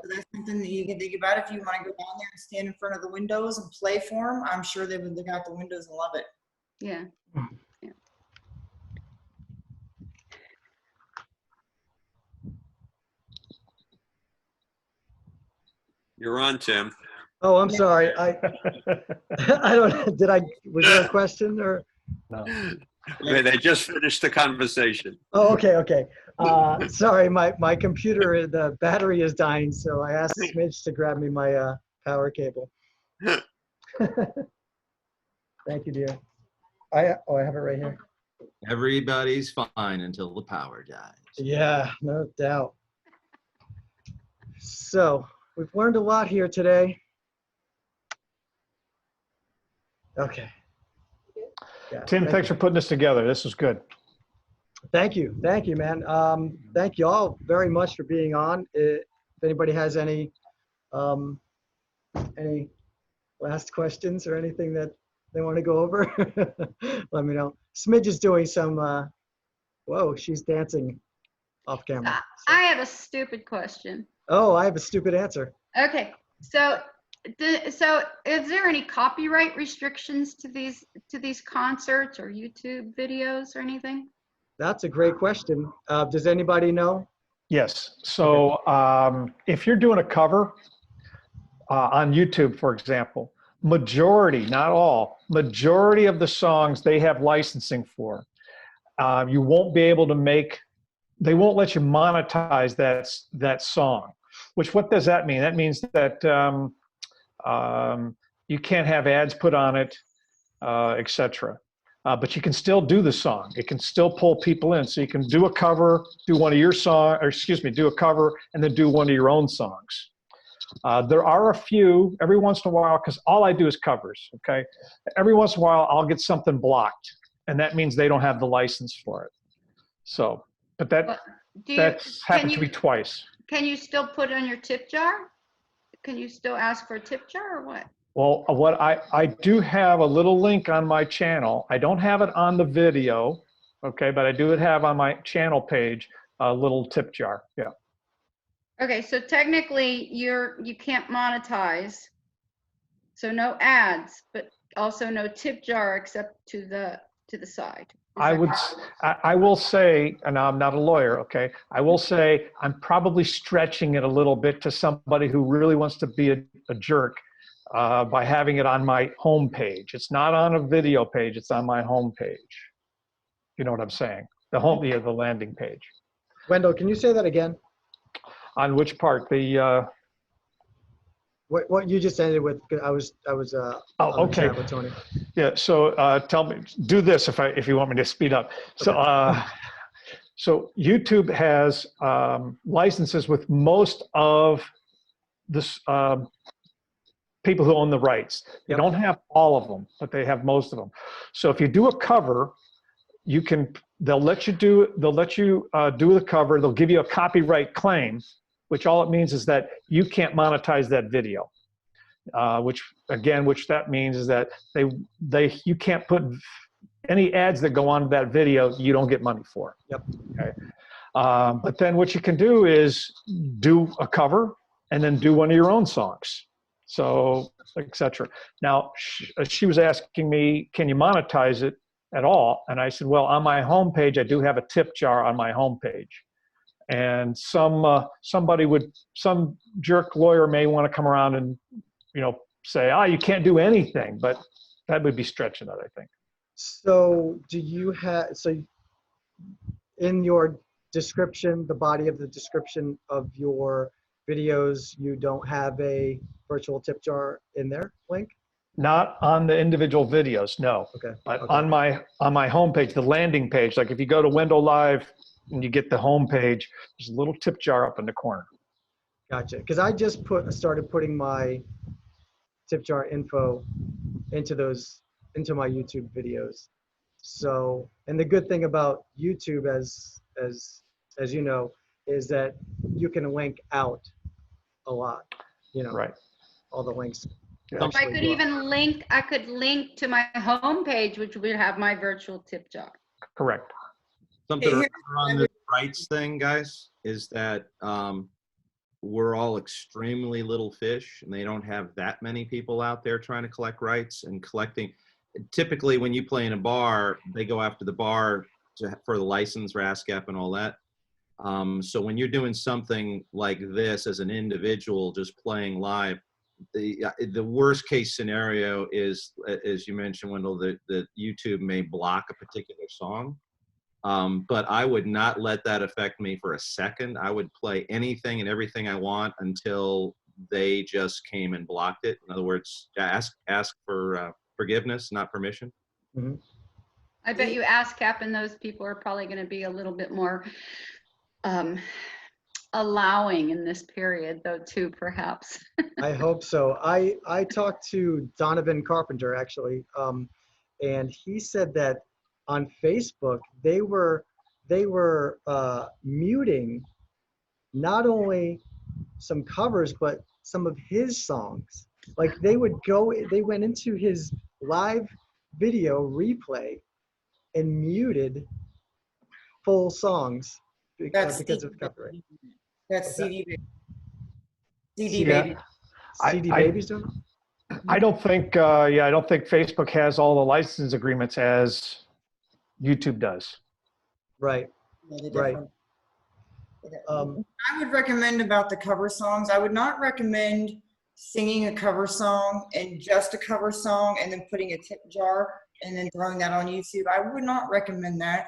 So that's something that you can think about if you want to go down there and stand in front of the windows and play for them. I'm sure they would look out the windows and love it. Yeah. You're on, Tim. Oh, I'm sorry. I was there a question or? No. They just finished the conversation. Oh, okay. Sorry, my computer, the battery is dying, so I asked Smidge to grab me my power cable. Thank you, dear. I have it right here. Everybody's fine until the power dies. Yeah, no doubt. So we've learned a lot here today. Okay. Yeah, Tim, thanks for putting this together. This was good. Thank you, man. Thank you all very much for being on. If anybody has any last questions or anything that they want to go over, let me know. Smidge is doing some. Whoa, she's dancing off camera. I have a stupid question. Oh, I have a stupid answer. Okay, so is there any copyright restrictions to these concerts or YouTube videos or anything? That's a great question. Does anybody know? Yes. So if you're doing a cover on YouTube, for example, majority, not all, majority of the songs they have licensing for. You won't be able to they won't let you monetize that song. What does that mean? That means that you can't have ads put on it, etc. But you can still do the song. It can still pull people in. So you can do a cover, do one of your songs, or excuse me, do a cover and then do one of your own songs. There are a few every once in a while, because all I do is covers, okay? Every once in a while, I'll get something blocked, and that means they don't have the license for it. So, but that's happened to me twice. Can you still put it on your tip jar? Can you still ask for a tip jar or what? Well, I do have a little link on my channel. I don't have it on the video, okay, but I do have on my channel page a little tip jar. Yeah. Okay, so technically you can't monetize. So no ads, but also no tip jar except to the side. I will say, and I'm not a lawyer, okay, I will say I'm probably stretching it a little bit to somebody who really wants to be a jerk by having it on my home page. It's not on a video page, it's on my home page. You know what I'm saying? The landing page. Wendell, can you say that again? On which part? what you just ended with. 'Cause I was Oh, on the okay. chat with Tony. Yeah. So tell me, do this if you want me to speed up. So so YouTube has licenses with most of this people who own the rights. They Yep. don't have all of them, but they have most of them. So if you do a cover, they'll let you do the cover. They'll give you a copyright claim, which all it means is that you can't monetize that video. Which that means is that you can't put any ads that go on that video, you don't get money for. Yep. Okay. But then what you can do is do a cover and then do one of your own songs. So, etc. Now, she was asking me, can you monetize it at all? And I said, well, on my homepage, I do have a tip jar on my homepage. And some jerk lawyer may want to come around and, say, you can't do anything, but that would be stretching it, I think. So in your description, the body of the description of your videos, you don't have a virtual tip jar in there link? Not on the individual videos, no. Okay. But okay. on my homepage, the landing page, like if you go to Window Live and you get the homepage, there's a little tip jar up in the corner. Gotcha. Because I just started putting my tip jar info into my YouTube videos. So, and the good thing about YouTube, as you know, is that you can link out a lot. Right. All the links. Yeah. I could even link to my homepage, which would have my virtual tip jar. Correct. Something to remember on the rights thing, guys, is that we're all extremely little fish, and they don't have that many people out there trying to collect rights and collecting. Typically, when you play in a bar, they go after the bar for the license, RASCAP, and all that. So when you're doing something like this as an individual, just playing live, the worst case scenario is, as you mentioned, Wendell, that YouTube may block a particular song. But I would not let that affect me for a second. I would play anything and everything I want until they just came and blocked it. In other words, ask for forgiveness, not permission. Mm-hmm. I bet you ASCAP and those people are probably going to be a little bit more allowing in this period, though, too, perhaps. I hope so. I talked to Donovan Carpenter, actually, and he said that on Facebook they were muting not only some covers but some of his songs. Like they went into his live video replay and muted full songs because of copyright. That's CD Baby. CD Baby. CD Baby's doing it? I don't think Facebook has all the license agreements as YouTube does. Right. Right. I would recommend about the cover songs. I would not recommend singing a cover song and just a cover song and then putting a tip jar and then throwing that on YouTube. I would not recommend that.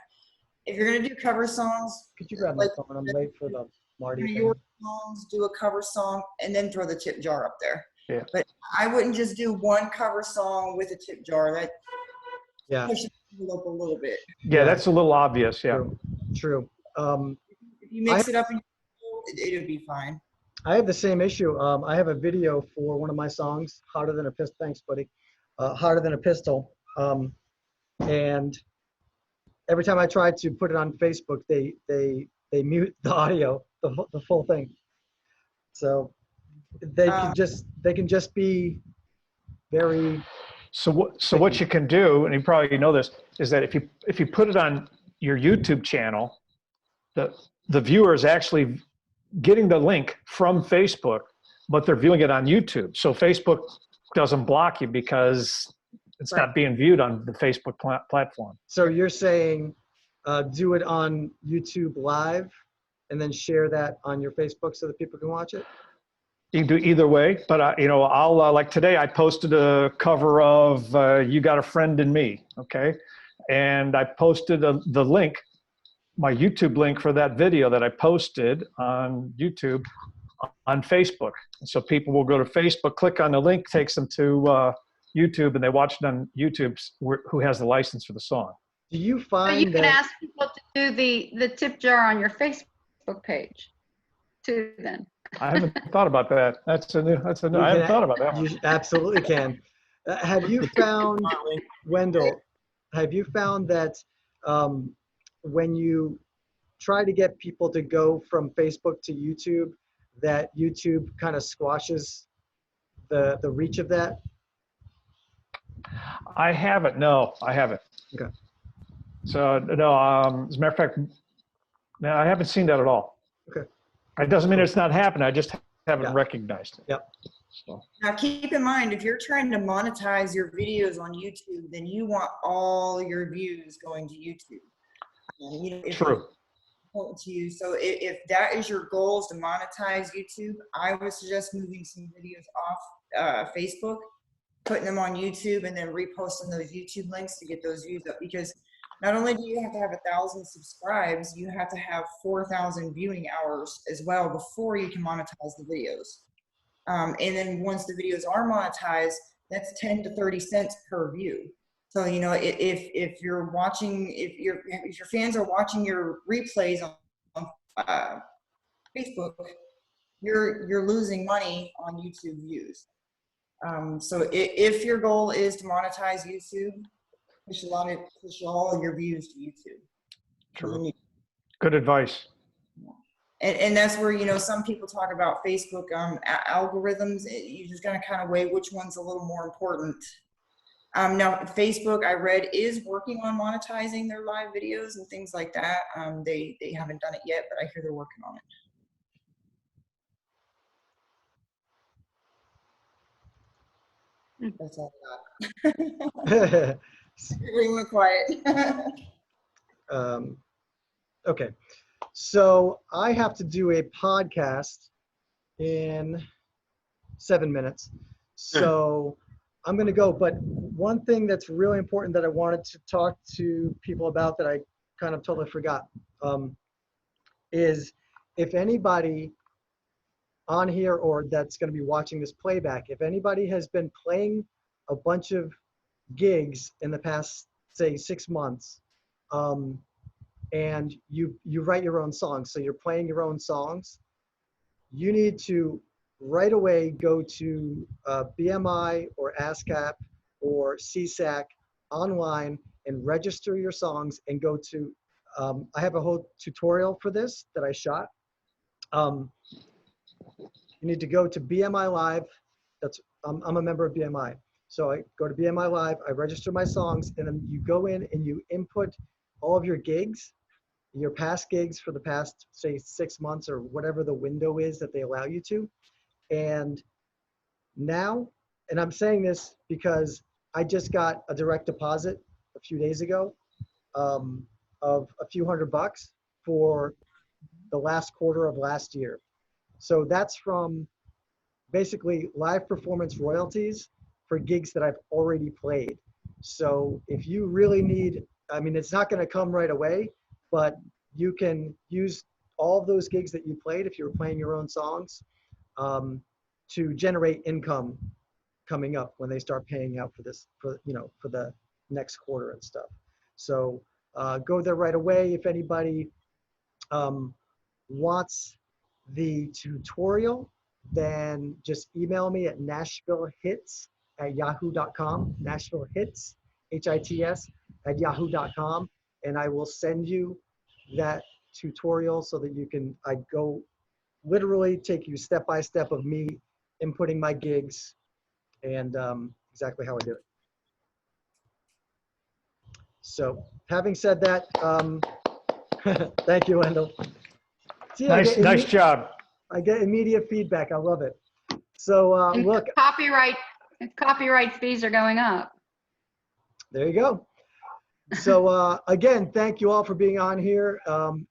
If you're going to do cover songs, could you grab my phone? I'm late for the Marty thing. Your songs, do a cover song and then throw the tip jar up there. Yeah. But I wouldn't just do one cover song with a tip jar. That pushes it up a little bit. Yeah, that's a little obvious. Yeah. True. If you mix it up, it'll be fine. I have the same issue. I have a video for one of my songs, "Hotter Than a Pistol." Thanks, buddy. "Hotter Than a Pistol," and every time I try to put it on Facebook, they mute the audio, the full thing. So they can just be very. So what you can do, and you probably know this, is that if you put it on your YouTube channel, the viewer is actually getting the link from Facebook, but they're viewing it on YouTube. So Facebook doesn't block you because it's not being viewed on the Facebook platform. So you're saying do it on YouTube Live and then share that on your Facebook so that people can watch it? You can do either way, but I'll like today I posted a cover of "You Got a Friend in Me," okay, and I posted the link, my YouTube link for that video that I posted on YouTube on Facebook. So people will go to Facebook, click on the link, takes them to YouTube, and they watch it on YouTube who has the license for the song. Do you So find you can that ask people to do the tip jar on your Facebook page too then. I haven't thought about that. That's a new, you I haven't can- thought about that one. you absolutely can? Have you found, Wendell, have you found that when you try to get people to go from Facebook to YouTube, that YouTube kind of squashes the reach of that? I haven't. No, I haven't. Okay. So no. As a matter of fact, no, I haven't seen that at all. Okay. It doesn't mean it's not happening. I just haven't Yeah. recognized it. Yep. So, Now, keep in mind, if you're trying to monetize your videos on YouTube, then you want all your views going to YouTube. You know, if true. it's important to you. So if that is your goal, is to monetize YouTube, I would suggest moving some videos off Facebook, putting them on YouTube, and then reposting those YouTube links to get those views up. Because not only do you have to have 1,000 subscribes, you have to have 4,000 viewing hours as well before you can monetize the videos. And then once the videos are monetized, that's 10 to 30 cents per view. So, you know, if you're watching, if your fans are watching your replays on Facebook, you're losing money on YouTube views. So if your goal is to monetize YouTube, push all your views to YouTube. True. Good advice. And that's where, you know, some people talk about Facebook algorithms. You just got to kind of weigh which one's a little more important. Now, Facebook, I read, is working on monetizing their live videos and things like that. They haven't done it yet, but I hear they're working on it. That's all I got. Everyone quiet. Okay. So I have to do a podcast in 7 minutes. So I'm going to go. But one thing that's really important that I wanted to talk to people about that I kind of totally forgot is if anybody on here or that's going to be watching this playback, if anybody has been playing a bunch of gigs in the past, say, 6 months, and you write your own songs, so you're playing your own songs, you need to right away go to BMI or ASCAP or CSAC online and register your songs and go to, I have a whole tutorial for this that I shot. You need to go to BMI Live. I'm a member of BMI. So I go to BMI Live, I register my songs, and then you go in and you input all of your gigs, your past gigs for the past, say, 6 months or whatever the window is that they allow you to. And now, and I'm saying this because I just got a direct deposit a few days ago of a few $100 for the last quarter of last year. So that's from basically live performance royalties for gigs that I've already played. So if you really need, I mean, it's not going to come right away, but you can use all of those gigs that you played if you were playing your own songs to generate income coming up when they start paying out for this, for the next quarter and stuff. So go there right away. If anybody wants the tutorial, then just email me at nashvillehits@yahoo.com, Nashville Hits, HITS, @yahoo.com, and I will send you that tutorial so that you can, I go literally take you step by step of me inputting my gigs and exactly how I do it. So having said that, thank you, Wendell. See, Nice job. I get immediate feedback. I love it. So And look, copyright fees are going up. there you go. So again, thank you all for being on here.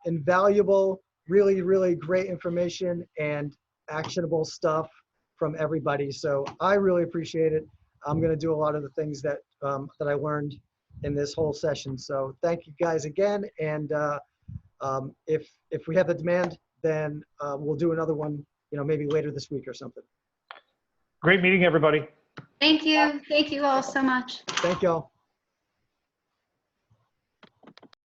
Invaluable, really, really great information and actionable stuff from everybody. So I really appreciate it. I'm going to do a lot of the things that that I learned in this whole session. So thank you guys again. And if we have the demand, then we'll do another one maybe later this week or something. Great meeting, everybody. Thank you. Thank you all so much. Thank y'all.